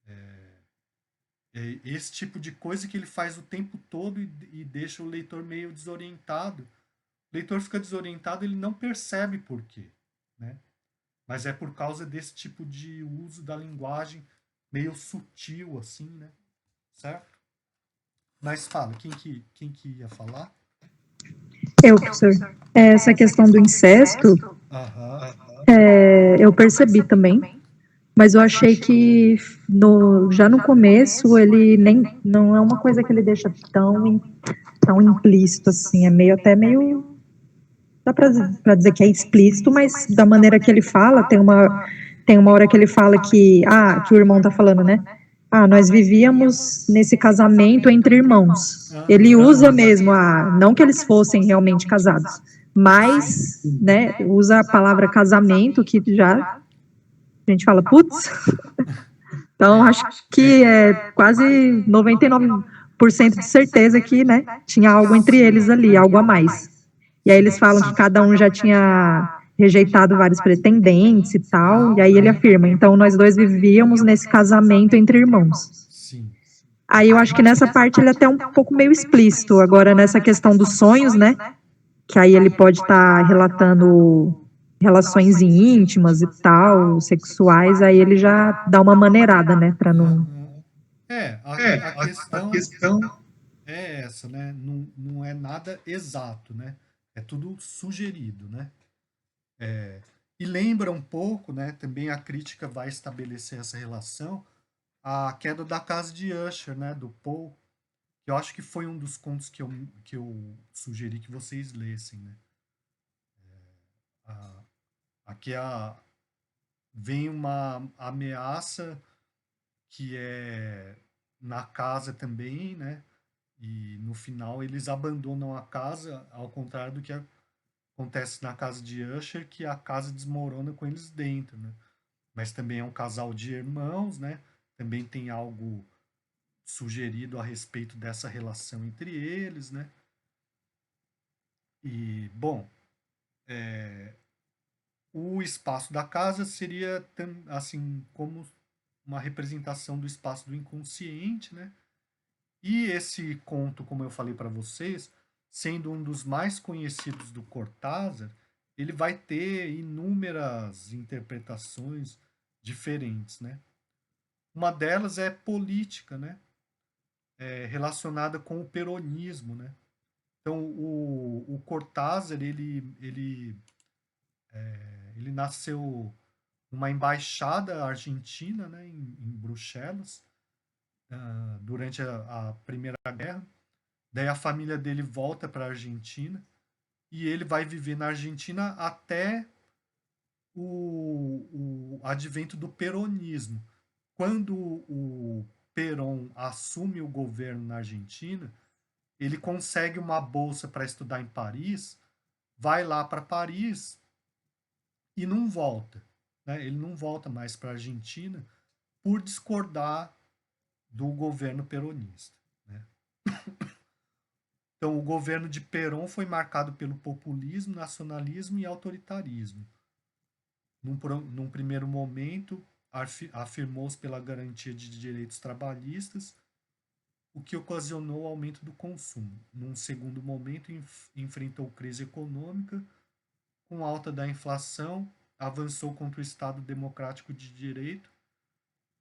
É esse tipo de coisa que ele faz o tempo todo e deixa o leitor meio desorientado. O leitor fica desorientado, ele não percebe por quê, né? Mas é por causa desse tipo de uso da linguagem meio sutil, assim, né? Certo? Mas fala, quem que ia falar? Eu, professor. Essa questão do incesto, Aham. eu percebi também, mas eu achei que já no começo ele nem não é uma coisa que ele deixa tão implícito assim, é meio dá para dizer que é explícito, mas da maneira que ele fala, tem uma hora que ele fala que o irmão tá falando, né? Nós vivíamos nesse casamento entre irmãos. Ele usa mesmo não que eles fossem realmente casados, mas, né, usa a palavra casamento que já a gente fala, putz. Então, acho que é quase 99% de certeza que, né, tinha algo entre eles ali, algo a mais. E aí eles falam que cada um já tinha rejeitado vários pretendentes e tal, e aí ele afirma, então nós dois vivíamos nesse casamento entre irmãos. Sim. Aí eu acho que nessa parte ele é até um pouco meio explícito, agora nessa questão dos sonhos, né, que aí ele pode estar relatando relações íntimas e tal, sexuais, aí ele já dá uma maneirada, né, para não... A questão é essa, né? Não é nada exato, né? É tudo sugerido, né? E lembra um pouco, né? Também a crítica vai estabelecer essa relação, a queda da casa de Usher, né? Do Poe, que eu acho que foi um dos contos que eu sugeri que vocês lessem, né? Aqui vem uma ameaça que é na casa também, né? E no final eles abandonam a casa, ao contrário do que acontece na casa de Usher, que a casa desmorona com eles dentro, né? Mas também é um casal de irmãos, né? Também tem algo sugerido a respeito dessa relação entre eles, né? E, bom, o espaço da casa seria, assim, como uma representação do espaço do inconsciente, né? E esse conto, como eu falei para vocês, sendo um dos mais conhecidos do Cortázar, ele vai ter inúmeras interpretações diferentes, né? Uma delas é política, né? Relacionada com o peronismo, né? Então, o Cortázar, ele nasceu numa embaixada argentina, né, em Bruxelas, durante a Primeira Guerra. Daí a família dele volta para a Argentina e ele vai viver na Argentina até o advento do peronismo. Quando o Perón assume o governo na Argentina, ele consegue uma bolsa para estudar em Paris, vai lá para Paris e não volta. Né? Ele não volta mais para a Argentina por discordar do governo peronista. Né? Então, o governo de Perón foi marcado pelo populismo, nacionalismo e autoritarismo. Num primeiro momento, afirmou-se pela garantia de direitos trabalhistas, o que ocasionou o aumento do consumo. Num segundo momento, enfrentou crise econômica, com alta da inflação, avançou contra o Estado Democrático de Direito,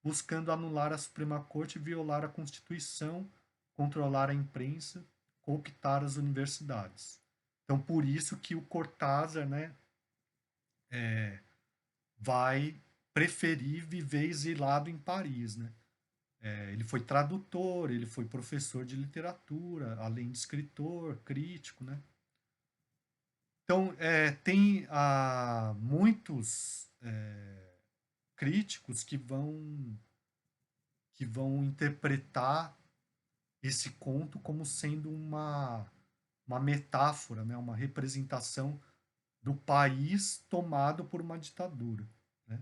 buscando anular a Suprema Corte e violar a Constituição, controlar a imprensa, cooptar as universidades. Então, por isso que o Cortázar, né, vai preferir viver exilado em Paris, né? Ele foi tradutor, ele foi professor de literatura, além de escritor, crítico, né? Então, tem muitos críticos que vão interpretar esse conto como sendo uma metáfora, né? Uma representação do país tomado por uma ditadura. Né?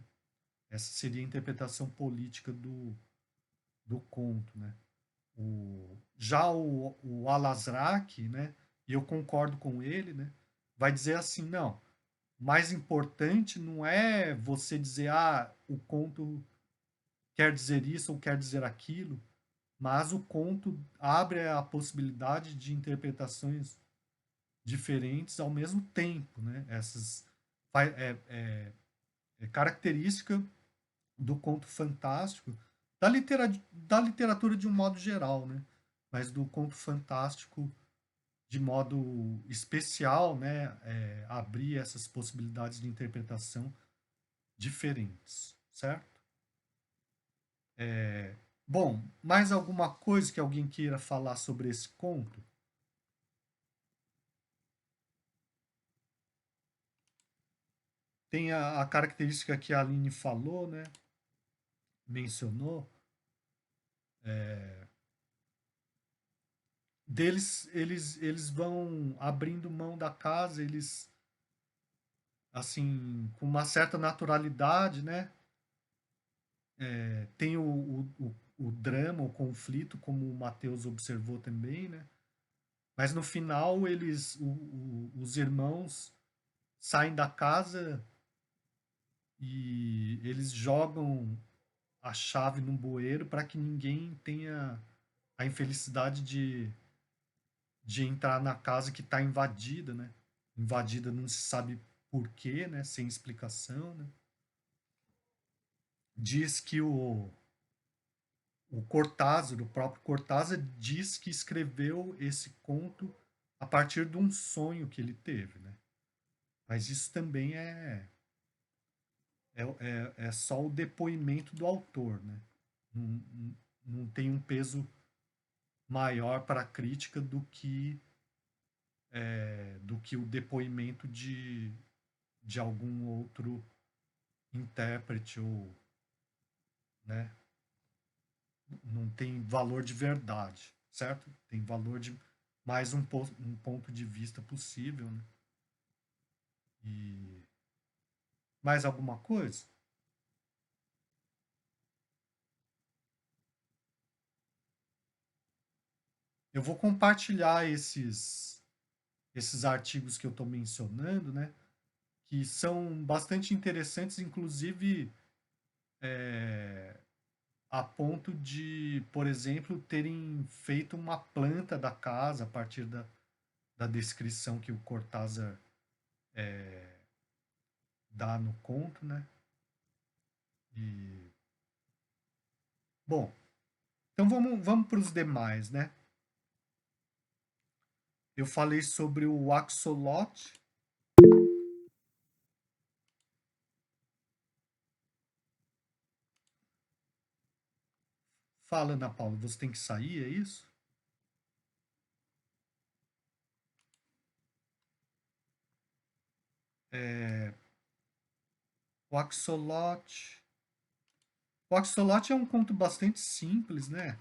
Essa seria a interpretação política do conto. Né? Já o Al-Azraq, né? E eu concordo com ele, né? Vai dizer assim, não, mais importante não é você dizer, o conto quer dizer isso ou quer dizer aquilo, mas o conto abre a possibilidade de interpretações diferentes ao mesmo tempo, né? Essas é característica do conto fantástico, da literatura de um modo geral, né? Mas do conto fantástico de modo especial, né? Abrir essas possibilidades de interpretação diferentes, certo? Bom, mais alguma coisa que alguém queira falar sobre esse conto? Tem a característica que a Aline falou, né? Mencionou, eles vão abrindo mão da casa, eles assim, com uma certa naturalidade, né? Tem o drama, o conflito, como o Matheus observou também, né? Mas no final os irmãos saem da casa e eles jogam a chave num bueiro para que ninguém tenha a infelicidade de entrar na casa que está invadida, né? Invadida não se sabe por quê, né? Sem explicação, né? Diz que o Cortázar, o próprio Cortázar, diz que escreveu esse conto a partir de um sonho que ele teve, né? Mas isso também é só o depoimento do autor, né? Não, não tem um peso maior para a crítica do que o depoimento de algum outro intérprete ou, né, não tem valor de verdade, certo? Tem valor de mais um ponto de vista possível, né? E mais alguma coisa? Eu vou compartilhar esses artigos que eu estou mencionando, né? Que são bastante interessantes, inclusive a ponto de, por exemplo, terem feito uma planta da casa a partir da descrição que o Cortázar dá no conto, né? E, bom, então vamos para os demais, né? Eu falei sobre o axolote. Fala, Ana Paula, você tem que sair, é isso? O axolote. O axolote é um conto bastante simples, né?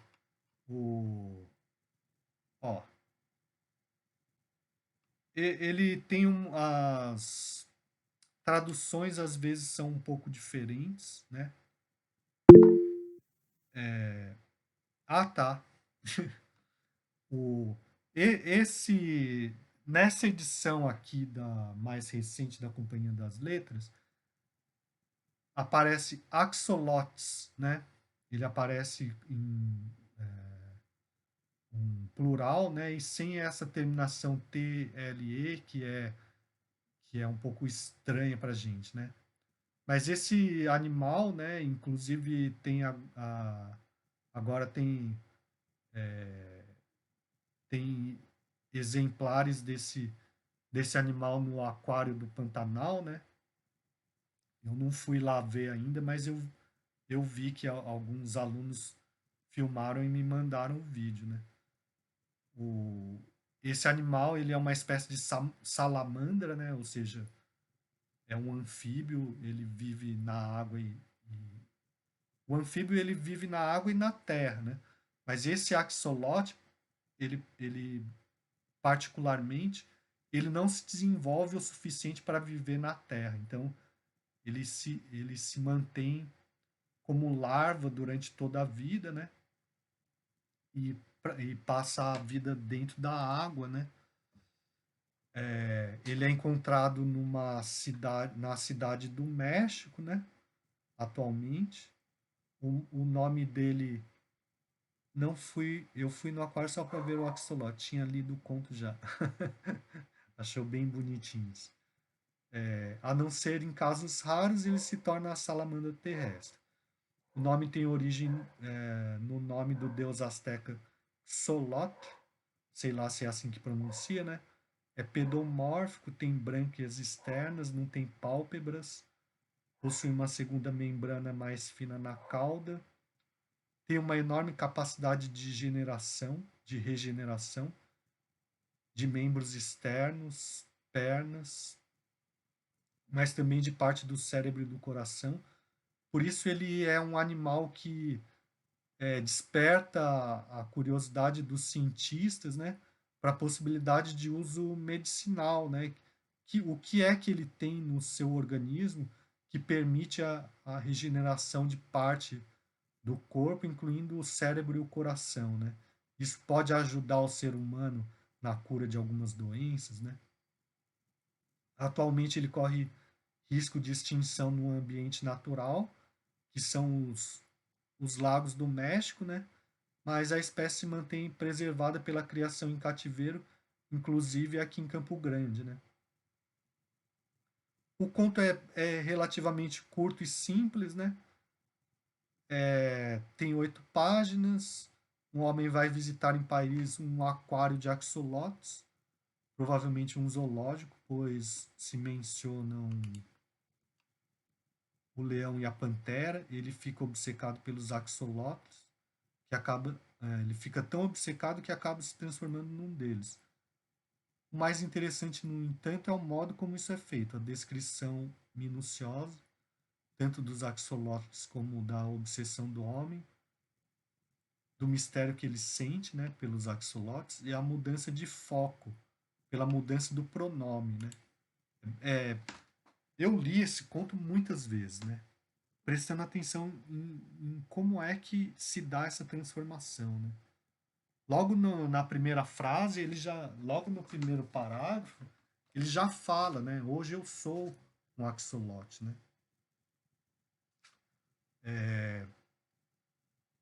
O, ó, ele tem as traduções às vezes são um pouco diferentes, né? Ah, tá. O, esse nessa edição aqui da mais recente da Companhia das Letras aparece axolotes, né? Ele aparece em um plural, né? E sem essa terminação TLE que é um pouco estranha para a gente, né? Mas esse animal, né? Inclusive tem agora tem exemplares desse animal no aquário do Pantanal, né? Eu não fui lá ver ainda, mas eu vi que alguns alunos filmaram e me mandaram o vídeo, né? O, esse animal ele é uma espécie de salamandra, né? Ou seja, é um anfíbio, ele vive na água o anfíbio ele vive na água e na terra, né? Mas esse axolote, ele particularmente, ele não se desenvolve o suficiente para viver na terra. Então, ele se mantém como larva durante toda a vida, né? E passa a vida dentro da água, né? Ele é encontrado na cidade do México, né? Atualmente. O nome dele eu fui no aquário só para ver o axolote, tinha lido o conto já. Achou bem bonitinhos. A não ser em casos raros, ele se torna a salamandra terrestre. O nome tem origem no nome do deus asteca Solot, sei lá se é assim que pronuncia, né? É pedomórfico, tem brânquias externas, não tem pálpebras, possui uma segunda membrana mais fina na cauda, tem uma enorme capacidade de regeneração, de membros externos, pernas, mas também de parte do cérebro e do coração. Por isso ele é um animal que desperta a curiosidade dos cientistas, né, para a possibilidade de uso medicinal, né? O que é que ele tem no seu organismo que permite a regeneração de parte do corpo, incluindo o cérebro e o coração, né? Isso pode ajudar o ser humano na cura de algumas doenças, né? Atualmente ele corre risco de extinção no ambiente natural, que são os lagos do México, né? Mas a espécie se mantém preservada pela criação em cativeiro, inclusive aqui em Campo Grande, né? O conto é relativamente curto e simples, né? Tem 8 páginas. Um homem vai visitar em Paris um aquário de axolotes, provavelmente um zoológico, pois se mencionam o leão e a pantera. Ele fica obcecado pelos axolotes, ele fica tão obcecado que acaba se transformando num deles. O mais interessante, no entanto, é o modo como isso é feito, a descrição minuciosa. tanto dos axolotes como da obsessão do homem, do mistério que ele sente, né, pelos axolotes, e a mudança de foco, pela mudança do pronome, né? Eu li esse conto muitas vezes, né? Prestando atenção em como é que se dá essa transformação, né? Logo na primeira frase, logo no primeiro parágrafo, ele já fala, né? Hoje eu sou um axolote, né?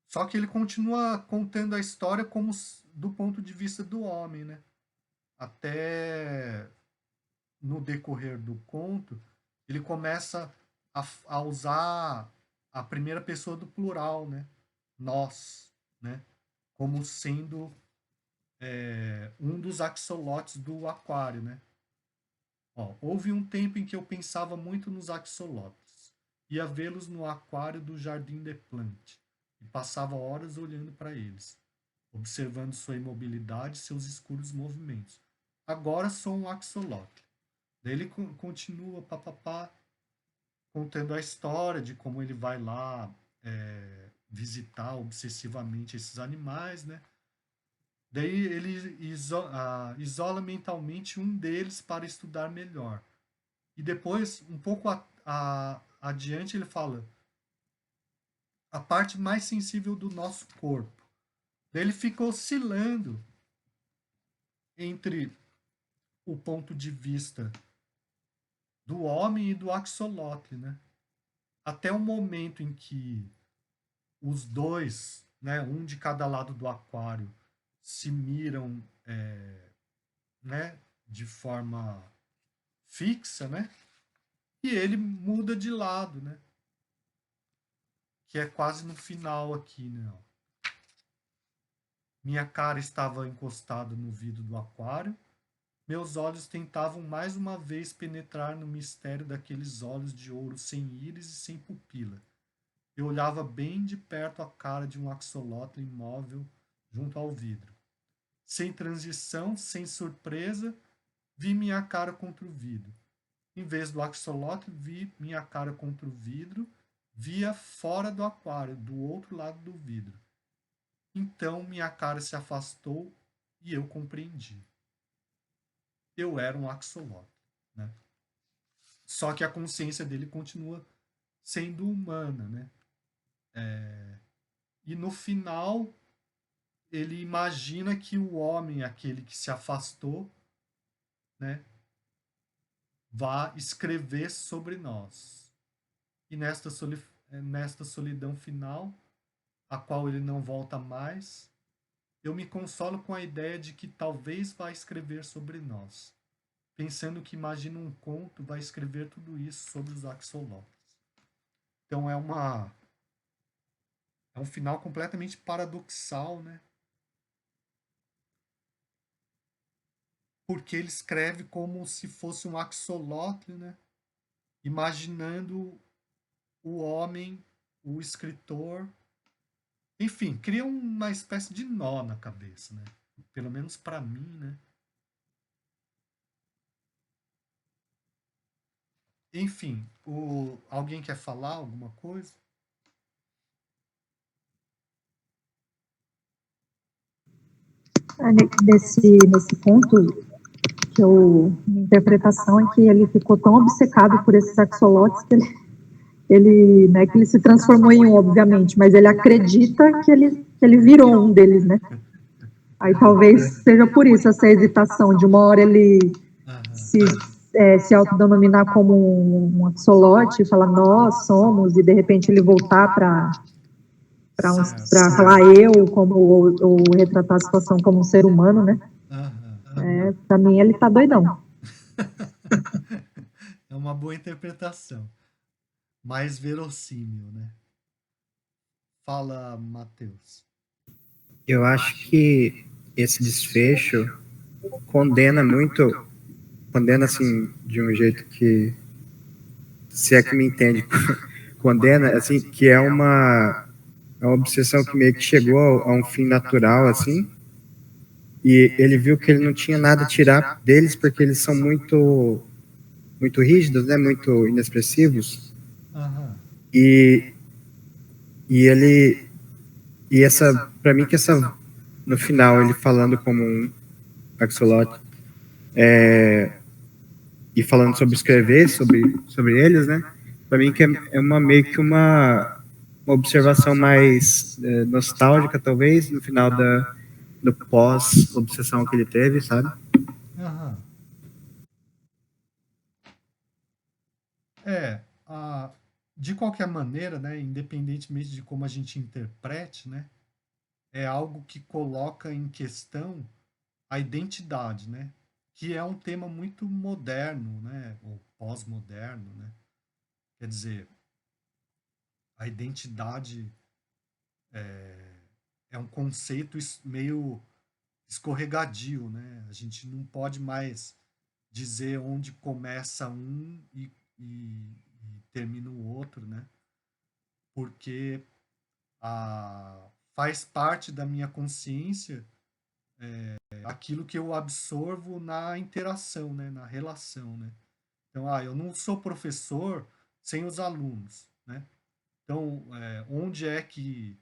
Só que ele continua contando a história como do ponto de vista do homem, né? Até no decorrer do conto, ele começa a usar a primeira pessoa do plural, né? Nós, né? Como sendo um dos axolotes do aquário, né? Ó, houve um tempo em que eu pensava muito nos axolotes. Ia vê-los no aquário do Jardim de Plantes e passava horas olhando para eles, observando sua imobilidade e seus escuros movimentos. Agora sou um axolote. Daí ele continua, papapá, contando a história de como ele vai lá visitar obsessivamente esses animais, né? Daí ele isola mentalmente um deles para estudar melhor. E depois, um pouco adiante, ele fala a parte mais sensível do nosso corpo. Daí ele fica oscilando entre o ponto de vista do homem e do axolotle, né? Até o momento em que os dois, né, um de cada lado do aquário, se miram, né, de forma fixa, né? E ele muda de lado, né? Que é quase no final aqui, né? Minha cara estava encostada no vidro do aquário. Meus olhos tentavam mais uma vez penetrar no mistério daqueles olhos de ouro sem íris e sem pupila. Eu olhava bem de perto a cara de um axolotl imóvel junto ao vidro. Sem transição, sem surpresa, vi minha cara contra o vidro. Em vez do axolotl, vi minha cara contra o vidro, via fora do aquário, do outro lado do vidro. Então minha cara se afastou e eu compreendi. Eu era um axolotl, né? Só que a consciência dele continua sendo humana, né? E no final ele imagina que o homem, aquele que se afastou, né, vá escrever sobre nós. E nesta solidão final, a qual ele não volta mais, eu me consolo com a ideia de que talvez vá escrever sobre nós, pensando que imagina um conto vai escrever tudo isso sobre os axolotes. Então é um final completamente paradoxal, né? Porque ele escreve como se fosse um axolotl, né? Imaginando o homem, o escritor. Enfim, cria uma espécie de nó na cabeça, né? Pelo menos para mim, né? Enfim, alguém quer falar alguma coisa? Nesse ponto, minha interpretação é que ele ficou tão obcecado por esses axolotes que né, que ele se transformou em um, obviamente, mas ele acredita que ele virou um deles, né? Aí talvez seja por isso essa hesitação, de uma hora ele se autodenominar como um axolote, falar nós somos, e de repente ele voltar para falar eu, ou retratar a situação como um ser humano, né? Para mim ele tá doidão. É uma boa interpretação. Mais verossímil, né? Fala, Matheus. Eu acho que esse desfecho condena assim, de um jeito que, se é que me entende, condena, assim, que é uma obsessão que meio que chegou a um fim natural, assim, e ele viu que ele não tinha nada a tirar deles, porque eles são muito rígidos, né, muito inexpressivos. E, e ele, e essa, para mim que essa, no final ele falando como um axolote, e falando sobre escrever sobre eles, né? Para mim que é uma meio que uma observação mais nostálgica, talvez, no final do pós-obsessão que ele teve, sabe? Aham. A, de qualquer maneira, né, independentemente de como a gente interprete, né, é algo que coloca em questão a identidade, né, que é um tema muito moderno, né, ou pós-moderno, né. Quer dizer, a identidade é um conceito meio escorregadio, né? A gente não pode mais dizer onde começa um e termina o outro, né? Porque faz parte da minha consciência aquilo que eu absorvo na interação, né? Na relação, né? Então, eu não sou professor sem os alunos, né? Então, onde é que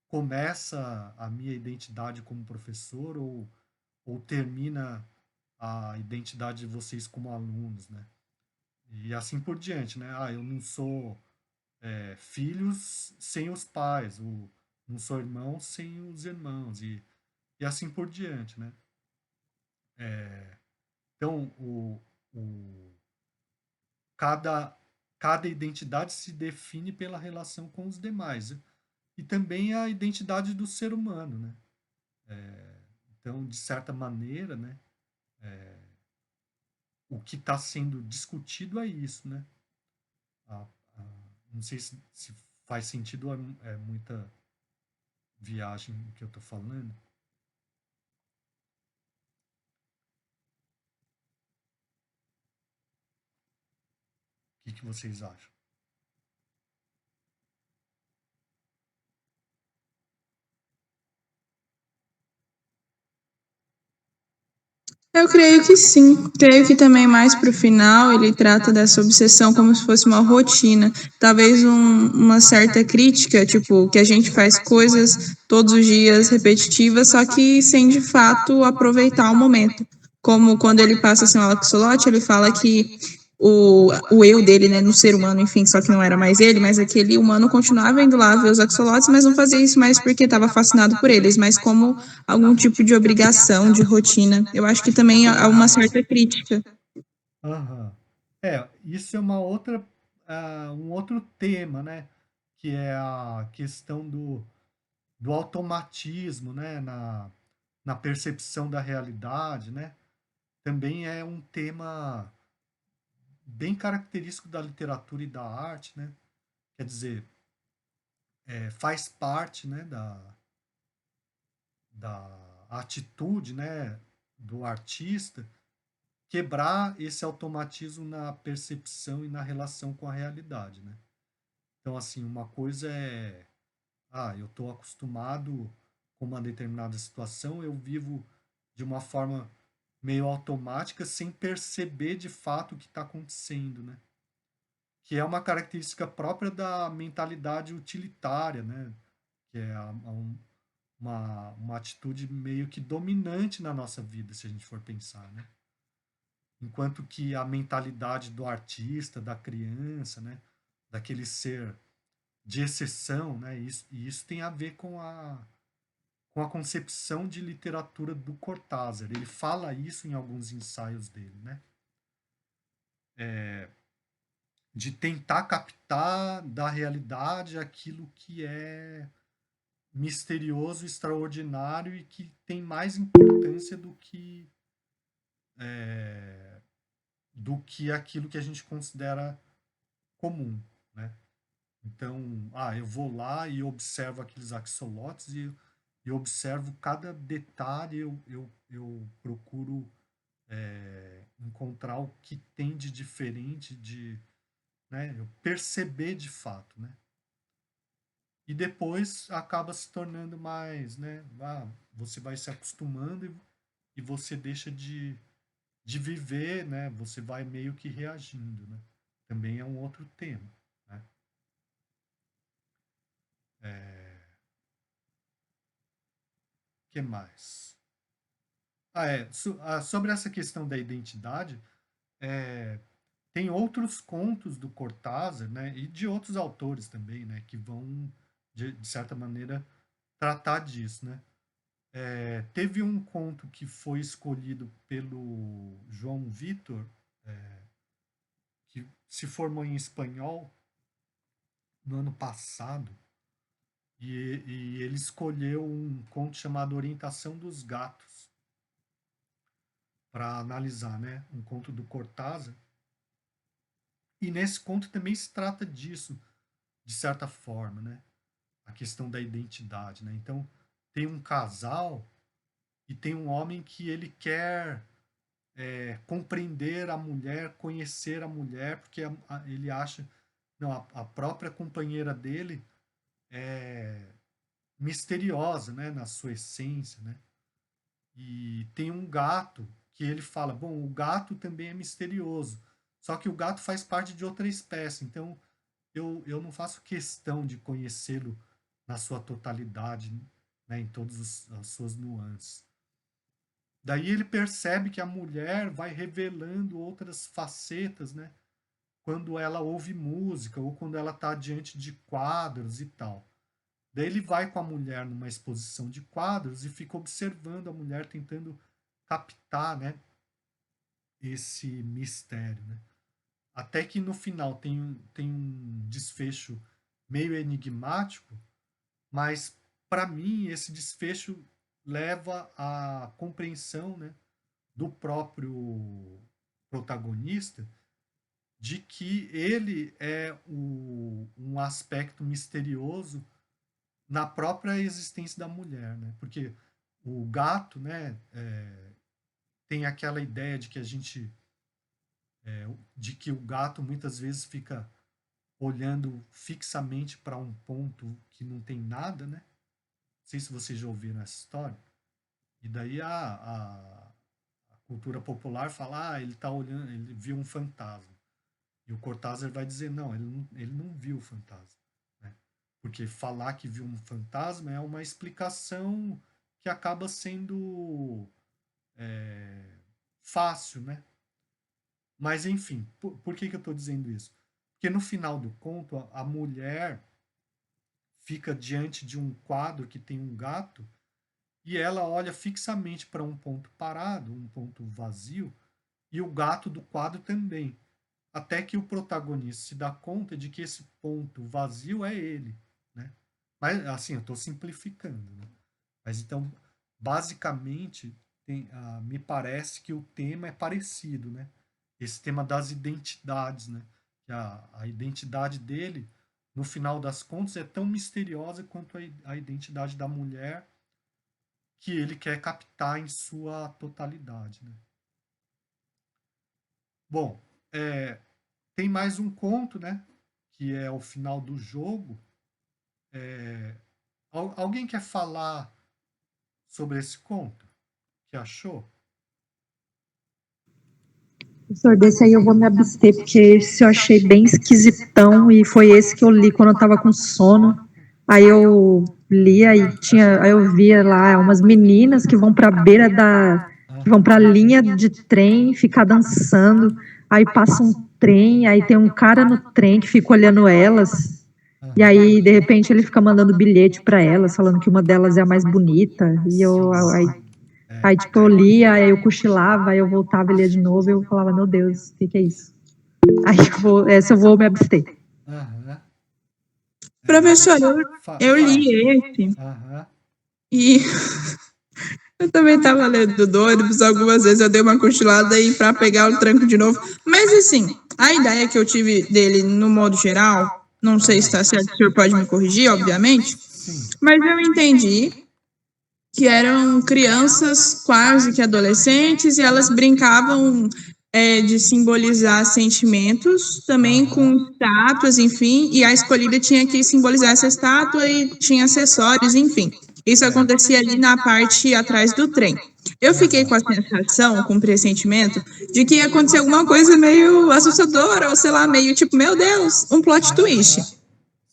começa a minha identidade como professor ou termina a identidade de vocês como alunos, né? E assim por diante, né? Eu não sou filhos sem os pais, ou não sou irmão sem os irmãos, e assim por diante, né? Então, o, cada, cada identidade se define pela relação com os demais, e também a identidade do ser humano, né? Então, de certa maneira, né? O que está sendo discutido é isso, né? A, a, não sei se faz sentido ou é muita viagem que eu estou falando. O que vocês acham? Eu creio que sim. Creio que também mais para o final ele trata dessa obsessão como se fosse uma rotina. Talvez uma certa crítica, tipo, que a gente faz coisas todos os dias repetitivas, só que sem de fato aproveitar o momento. Como quando ele passa assim, o Axolotl, ele fala que o eu dele, né, no ser humano, enfim, só que não era mais ele, mas aquele humano continuava indo lá ver os axolotes, mas não fazia isso mais porque estava fascinado por eles, mas como algum tipo de obrigação, de rotina. Eu acho que também há uma certa crítica. Aham. Isso é um outro tema, né? Que é a questão do automatismo, né? Na percepção da realidade, né? Também é um tema bem característico da literatura e da arte, né? Quer dizer, faz parte, né, da atitude, né, do artista quebrar esse automatismo na percepção e na relação com a realidade, né? Então, assim, uma coisa é, eu estou acostumado com uma determinada situação, eu vivo de uma forma meio automática, sem perceber de fato o que está acontecendo, né? Que é uma característica própria da mentalidade utilitária, né? Que é uma atitude meio que dominante na nossa vida, se a gente for pensar, né? Enquanto que a mentalidade do artista, da criança, né? Daquele ser de exceção, né? E isso tem a ver com a concepção de literatura do Cortázar. Ele fala isso em alguns ensaios dele, né? De tentar captar da realidade aquilo que é misterioso, extraordinário e que tem mais importância do que aquilo que a gente considera comum, né? Então, eu vou lá e observo aqueles axolotes e observo cada detalhe, eu procuro encontrar o que tem de diferente, né, eu perceber de fato, né? E depois acaba se tornando mais, né? Você vai se acostumando e você deixa de viver, né? Você vai meio que reagindo, né? Também é um outro tema, né? que mais? Sobre essa questão da identidade, tem outros contos do Cortázar, né, e de outros autores também, né, que vão, de certa maneira, tratar disso, né? Teve um conto que foi escolhido pelo João Vitor, que se formou em espanhol no ano passado, e ele escolheu um conto chamado Orientação dos Gatos para analisar, né? Um conto do Cortázar. E nesse conto também se trata disso, de certa forma, né? A questão da identidade, né? Então, tem um casal e tem um homem que ele quer compreender a mulher, conhecer a mulher, porque ele acha, não, a própria companheira dele é misteriosa, né, na sua essência, né? E tem um gato que ele fala, bom, o gato também é misterioso, só que o gato faz parte de outra espécie, então eu não faço questão de conhecê-lo na sua totalidade, né, em todas as suas nuances. Daí ele percebe que a mulher vai revelando outras facetas, né, quando ela ouve música ou quando ela está diante de quadros e tal. Daí ele vai com a mulher numa exposição de quadros e fica observando a mulher tentando captar, né, esse mistério, né? Até que no final tem um desfecho meio enigmático, mas para mim esse desfecho leva à compreensão, né, do próprio protagonista de que ele é um aspecto misterioso na própria existência da mulher, né? Porque o gato, né, tem aquela ideia de que de que o gato muitas vezes fica olhando fixamente para um ponto que não tem nada, né? Não sei se vocês já ouviram essa história. E daí a cultura popular fala, ele está olhando, ele viu um fantasma. E o Cortázar vai dizer, não, ele não viu o fantasma. Né? Porque falar que viu um fantasma é uma explicação que acaba sendo fácil, né? Mas, enfim, por que eu estou dizendo isso? Porque no final do conto, a mulher fica diante de um quadro que tem um gato e ela olha fixamente para um ponto parado, um ponto vazio, e o gato do quadro também. Até que o protagonista se dá conta de que esse ponto vazio é ele, né? Mas, assim, eu estou simplificando, né? Mas, então, basicamente, me parece que o tema é parecido, né? Esse tema das identidades, né? Que a identidade dele, no final das contas, é tão misteriosa quanto a identidade da mulher que ele quer captar em sua totalidade, né? Bom, tem mais um conto, né? Que é o final do jogo. Alguém quer falar sobre esse conto? Que achou? Professor, desse aí eu vou me abster, porque esse eu achei bem esquisitão, e foi esse que eu li quando eu estava com sono. Aí eu lia e aí eu via lá umas meninas que vão para a beira que vão para a linha de trem, ficar dançando, aí passa um trem, aí tem um cara no trem que fica olhando elas, e aí de repente ele fica mandando bilhete para elas, falando que uma delas é a mais bonita, e aí tipo, eu lia, aí eu cochilava, aí eu voltava e lia de novo, e eu falava, meu Deus, o que é isso? Aí essa eu vou me abster. Professor, eu li esse. E eu também estava lendo do ônibus, algumas vezes eu dei uma cochilada aí para pegar o tranco de novo. Mas assim, a ideia que eu tive dele no modo geral, não sei se está certo, o senhor pode me corrigir, obviamente, mas eu entendi que eram crianças quase que adolescentes e elas brincavam de simbolizar sentimentos, também com estátuas, enfim, e a escolhida tinha que simbolizar essa estátua e tinha acessórios, enfim. Isso acontecia ali na parte atrás do trem. Eu fiquei com a sensação, com o pressentimento, de que ia acontecer alguma coisa meio assustadora, ou sei lá, meio tipo, meu Deus, um plot twist.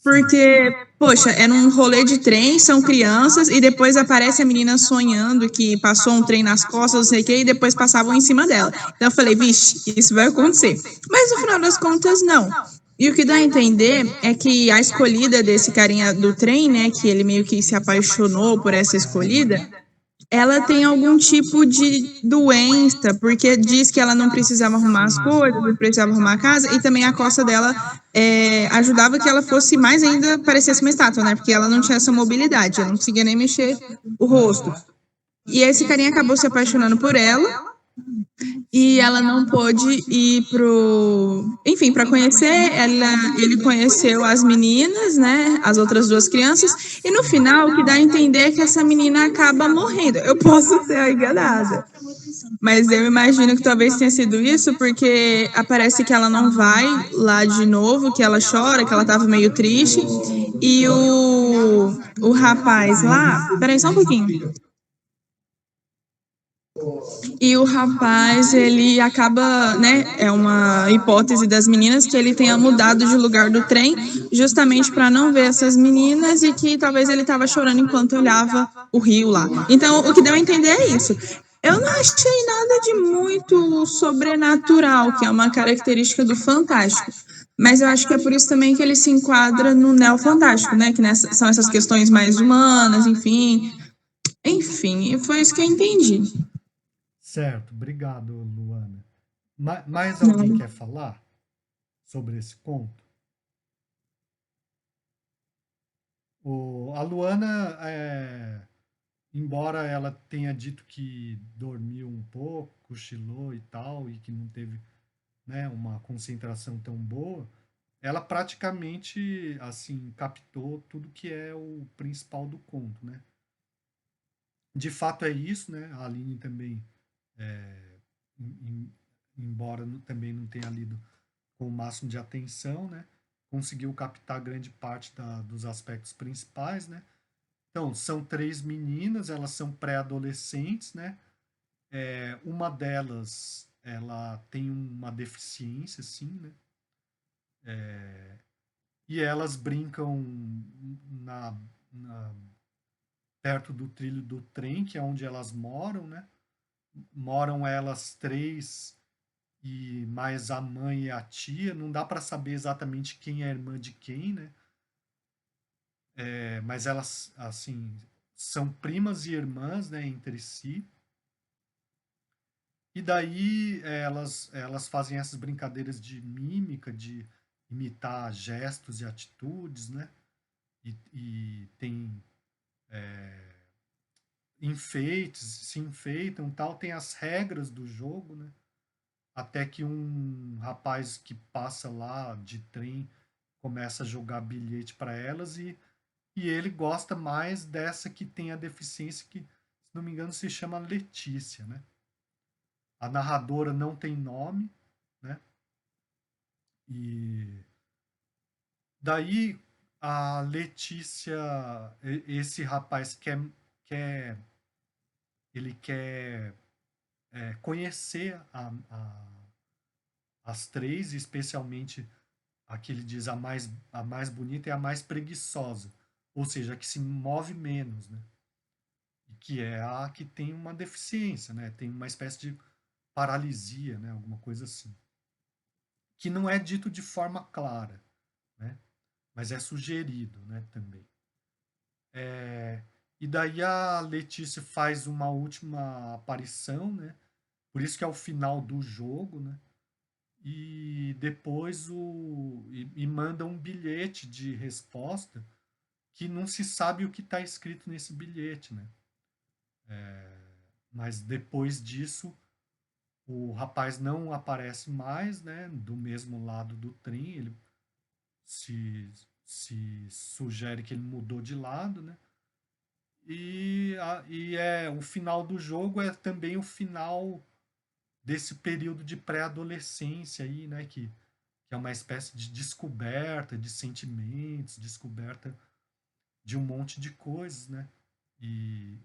Porque Poxa, é num rolê de trem, são crianças, e depois aparece a menina sonhando que passou um trem nas costas, não sei o quê, e depois passavam em cima dela. Então eu falei, vixe, isso vai acontecer. Mas no final das contas, não. E o que dá a entender é que a escolhida desse carinha do trem, né, que ele meio que se apaixonou por essa escolhida, ela tem algum tipo de doença, porque diz que ela não precisava arrumar as coisas, não precisava arrumar a casa, e também a costa dela ajudava que ela fosse mais ainda, parecesse uma estátua, né? Porque ela não tinha essa mobilidade, ela não conseguia nem mexer o rosto. E esse carinha acabou se apaixonando por ela, e ela não pôde ir enfim, para conhecer, ele conheceu as meninas, né, as outras duas crianças, e no final o que dá a entender é que essa menina acaba morrendo. Eu posso ser enganada, mas eu imagino que talvez tenha sido isso, porque aparece que ela não vai lá de novo, que ela chora, que ela estava meio triste, e o rapaz lá, peraí só um pouquinho. E o rapaz, ele acaba, né? É uma hipótese das meninas que ele tenha mudado de lugar do trem, justamente para não ver essas meninas e que talvez ele estava chorando enquanto olhava o rio lá. Então, o que deu a entender é isso. Eu não achei nada de muito sobrenatural, que é uma característica do Fantástico. Mas eu acho que é por isso também que ele se enquadra no neofantástico, né? Que são essas questões mais humanas, enfim. Enfim, foi isso que eu entendi. Certo, obrigado, Luana. Mais alguém quer falar sobre esse conto? A Luana, embora ela tenha dito que dormiu um pouco, cochilou e tal, e que não teve, né, uma concentração tão boa, ela praticamente assim captou tudo que é o principal do conto, né? De fato é isso, né? A Aline também, embora também não tenha lido com o máximo de atenção, né? Conseguiu captar grande parte dos aspectos principais, né? Então, são 3 meninas, elas são pré-adolescentes, né? Uma delas, ela tem uma deficiência, assim, né? E elas brincam na, na, perto do trilho do trem, que é onde elas moram, né? Moram elas 3 e mais a mãe e a tia. Não dá para saber exatamente quem é a irmã de quem, né? Mas elas, assim, são primas e irmãs, né, entre si. E daí elas fazem essas brincadeiras de mímica, de imitar gestos e atitudes, né? E tem enfeites, se enfeitam, tal. Tem as regras do jogo, né? Até que um rapaz que passa lá de trem começa a jogar bilhete para elas e ele gosta mais dessa que tem a deficiência que, se não me engano, se chama Letícia, né? A narradora não tem nome, né? E daí a Letícia, esse rapaz quer ele quer conhecer as 3, especialmente a que ele diz a mais bonita e a mais preguiçosa, ou seja, a que se move menos, né? E que é a que tem uma deficiência, né? Tem uma espécie de paralisia, né? Alguma coisa assim. Que não é dito de forma clara, né? Mas é sugerido, né? Também. E daí a Letícia faz uma última aparição, né? Por isso que é o final do jogo, né? E depois e manda um bilhete de resposta que não se sabe o que está escrito nesse bilhete, né? Mas depois disso o rapaz não aparece mais, né? Do mesmo lado do trem, ele se, se sugere que ele mudou de lado, né? O final do jogo é também o final desse período de pré-adolescência aí, né? Que é uma espécie de descoberta de sentimentos, descoberta de um monte de coisas, né? E,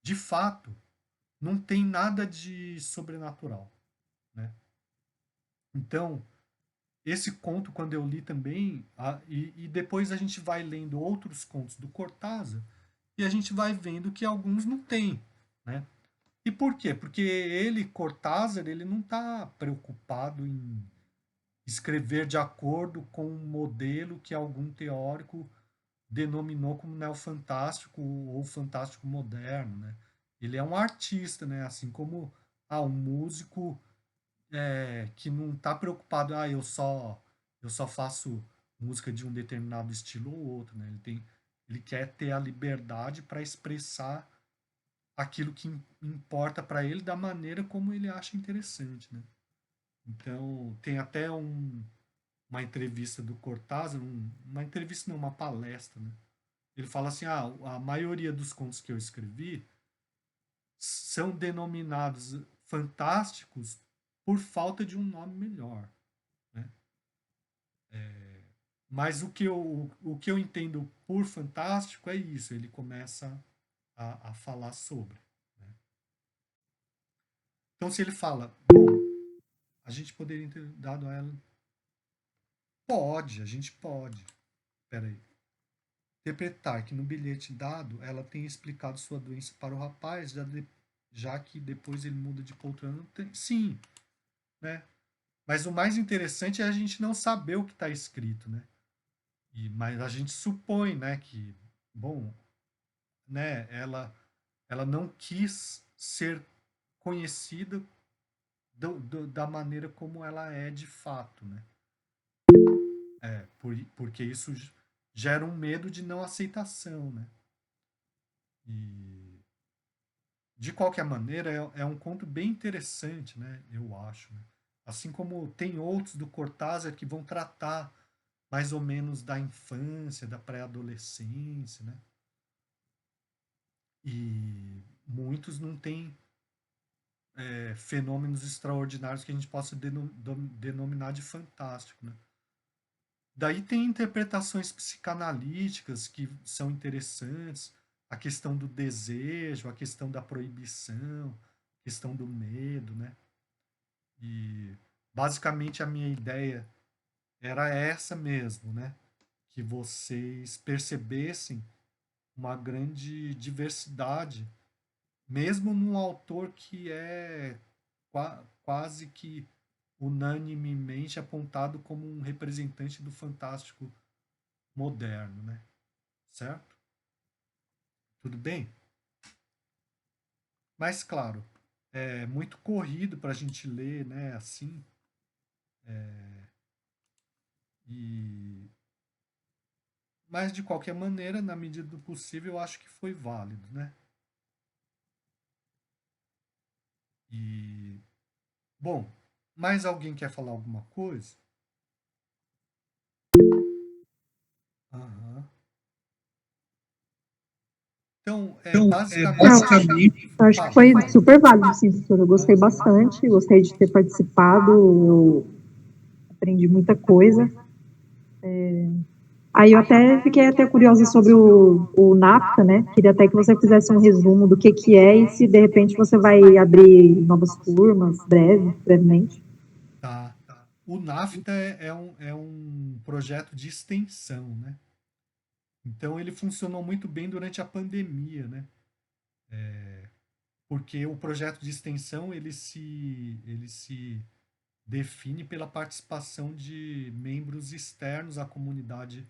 de fato, não tem nada de sobrenatural, né? Então, esse conto, quando eu li também, e depois a gente vai lendo outros contos do Cortázar, e a gente vai vendo que alguns não tem, né? E por quê? Porque ele, Cortázar, ele não está preocupado em escrever de acordo com um modelo que algum teórico denominou como neofantástico ou fantástico moderno, né? Ele é um artista, né? Assim como um músico que não está preocupado, eu só faço música de um determinado estilo ou outro, né? Ele quer ter a liberdade para expressar aquilo que importa para ele da maneira como ele acha interessante, né? Então, tem até uma entrevista do Cortázar, uma entrevista não, uma palestra, né? Ele fala assim, a maioria dos contos que eu escrevi são denominados fantásticos por falta de um nome melhor, né? Mas o que eu entendo por fantástico é isso, ele começa a falar sobre, né? Então, se ele fala, bom, a gente poderia ter dado a ela. Pode, a gente pode. Peraí. Interpretar que no bilhete dado ela tenha explicado sua doença para o rapaz, já que depois ele muda de poltrona. Sim, né? Mas o mais interessante é a gente não saber o que está escrito, né? Mas a gente supõe, né, que, bom, né, ela não quis ser conhecida da maneira como ela é de fato, né? Porque isso gera um medo de não aceitação, né? E de qualquer maneira é um conto bem interessante, né? Eu acho, né? Assim como tem outros do Cortázar que vão tratar mais ou menos da infância, da pré-adolescência, né? E muitos não têm fenômenos extraordinários que a gente possa denominar de fantástico, né? Daí tem interpretações psicanalíticas que são interessantes, a questão do desejo, a questão da proibição, a questão do medo, né? E basicamente a minha ideia era essa mesmo, né? Que vocês percebessem uma grande diversidade, mesmo num autor que é quase que unanimemente apontado como um representante do fantástico moderno, né? Certo? Tudo bem? Mas, claro, é muito corrido para a gente ler, né? Assim. E... Mas, de qualquer maneira, na medida do possível, eu acho que foi válido, né? E... Bom, mais alguém quer falar alguma coisa? Aham. Então, basicamente... Eu acho que Fala, foi fala. super válido, sim, professor. Eu gostei bastante, gostei de ter participado, eu aprendi muita coisa. Aí eu até fiquei até curiosa sobre o NAFTA, né? Queria até que você fizesse um resumo do que é e se de repente você vai abrir novas turmas brevemente. Tá. O NAFTA é um projeto de extensão, né? Então ele funcionou muito bem durante a pandemia, né? Porque o projeto de extensão ele se define pela participação de membros externos à comunidade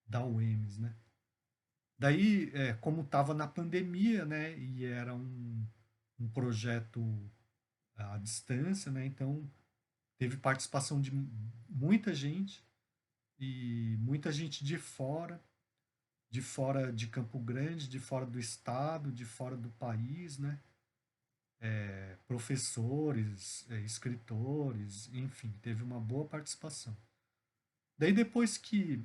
da UEMS, né? Daí, como estava na pandemia, né? E era um projeto à distância, né? Então teve participação de muita gente e muita gente de fora de Campo Grande, de fora do estado, de fora do país, né? Professores, escritores, enfim, teve uma boa participação. Daí depois que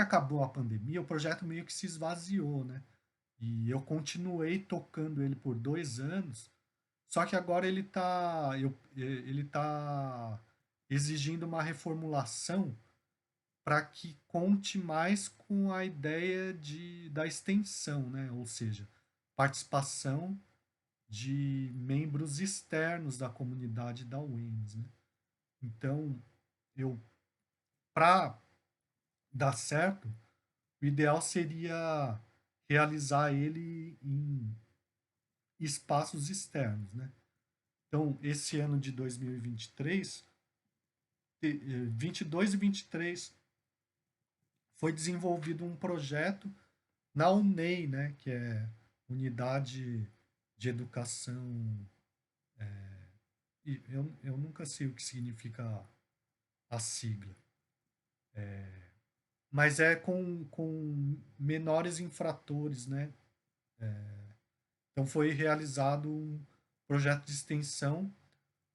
acabou a pandemia, o projeto meio que se esvaziou, né? E eu continuei tocando ele por 2 anos, só que agora ele tá exigindo uma reformulação para que conte mais com a ideia da extensão, né? Ou seja, participação de membros externos da comunidade da UEMS, né? Então, para dar certo, o ideal seria realizar ele em espaços externos, né? Então, esse ano de 2023, 22 e 23, foi desenvolvido um projeto na UNEI, né, que é Unidade de Educação. Eu nunca sei o que significa a sigla. Mas é com menores infratores, né? Então foi realizado um projeto de extensão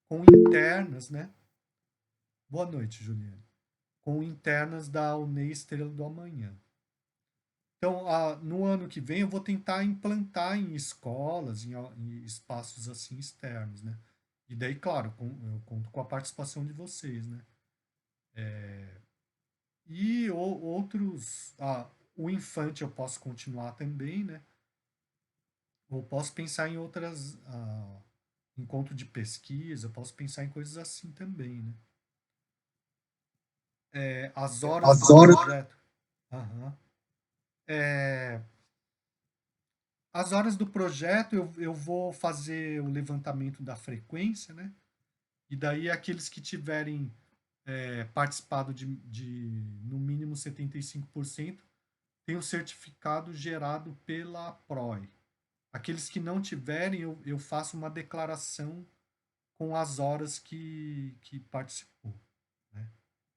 com internas, né? Boa noite, Juliana. Com internas da UNEI Estrela do Amanhã. Então, no ano que vem, eu vou tentar implantar em escolas, em espaços assim externos, né? E daí, claro, eu conto com a participação de vocês, né? E outros... o Infante eu posso continuar também, né? Ou posso pensar em outras... encontro de pesquisa, eu posso pensar em coisas assim também, né? As horas do projeto... Aham. As horas do projeto eu vou fazer o levantamento da frequência, né? E daí aqueles que tiverem participado de no mínimo 75% tem um certificado gerado pela PROE. Aqueles que não tiverem, eu faço uma declaração com as horas que participou, né?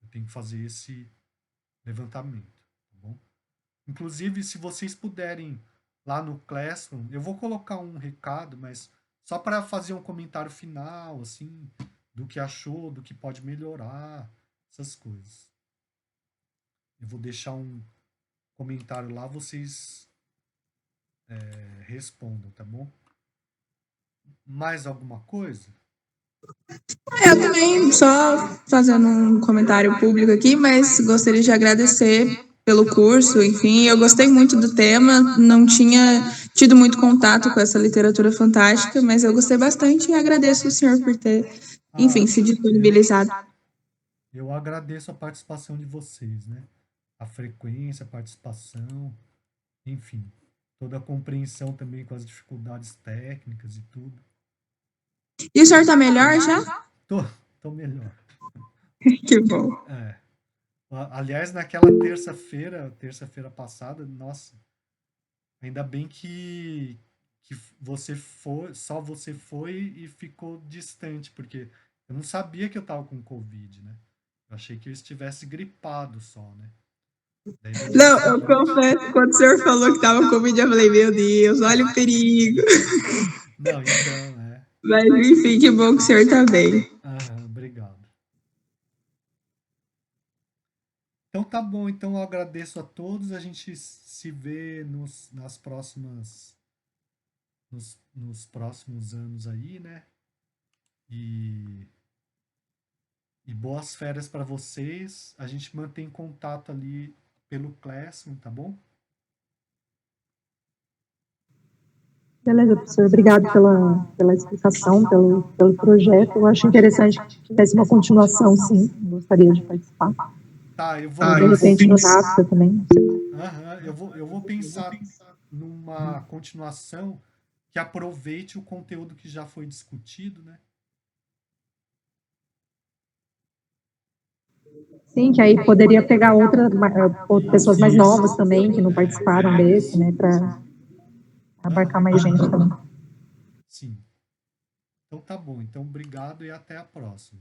Eu tenho que fazer esse levantamento, tá bom? Inclusive, se vocês puderem lá no Classroom, eu vou colocar um recado, mas só para fazer um comentário final, assim, do que achou, do que pode melhorar, essas coisas. Eu vou deixar um comentário lá, vocês respondam, tá bom? Mais alguma coisa? Eu também, só fazendo um comentário público aqui, mas gostaria de agradecer pelo curso, enfim, eu gostei muito do tema, não tinha tido muito contato com essa literatura fantástica, mas eu gostei bastante e agradeço o senhor por ter, enfim, se disponibilizado. Eu agradeço a participação de vocês, né? A frequência, a participação, enfim, toda a compreensão também com as dificuldades técnicas e tudo. E o senhor tá melhor já? Tô melhor. Que bom. Aliás, naquela terça-feira passada, nossa, ainda bem que só você foi e ficou distante, porque eu não sabia que eu tava com Covid, né? Eu achei que eu estivesse gripado só, né? Daí Não, eu confesso, quando o senhor falou que tava com Covid, eu falei, meu Deus, olha o perigo. Não, então, Mas, enfim, que bom que o senhor tá bem. Obrigado. Então tá bom, então eu agradeço a todos, a gente se vê nos próximos anos aí, né? E boas férias para vocês. A gente mantém contato ali pelo Classroom, tá bom? Beleza, professor. Obrigado pela explicação, pelo projeto. Eu acho interessante que tivesse uma continuação, sim. Gostaria de participar. Tá, eu vou De repente no NAFTA também. eu vou pensar numa continuação que aproveite o conteúdo que já foi discutido, né? Sim, que aí poderia pegar pessoas mais novas também, que não participaram desse, né, para abarcar mais gente também. Sim. Então tá bom. Então obrigado e até a próxima.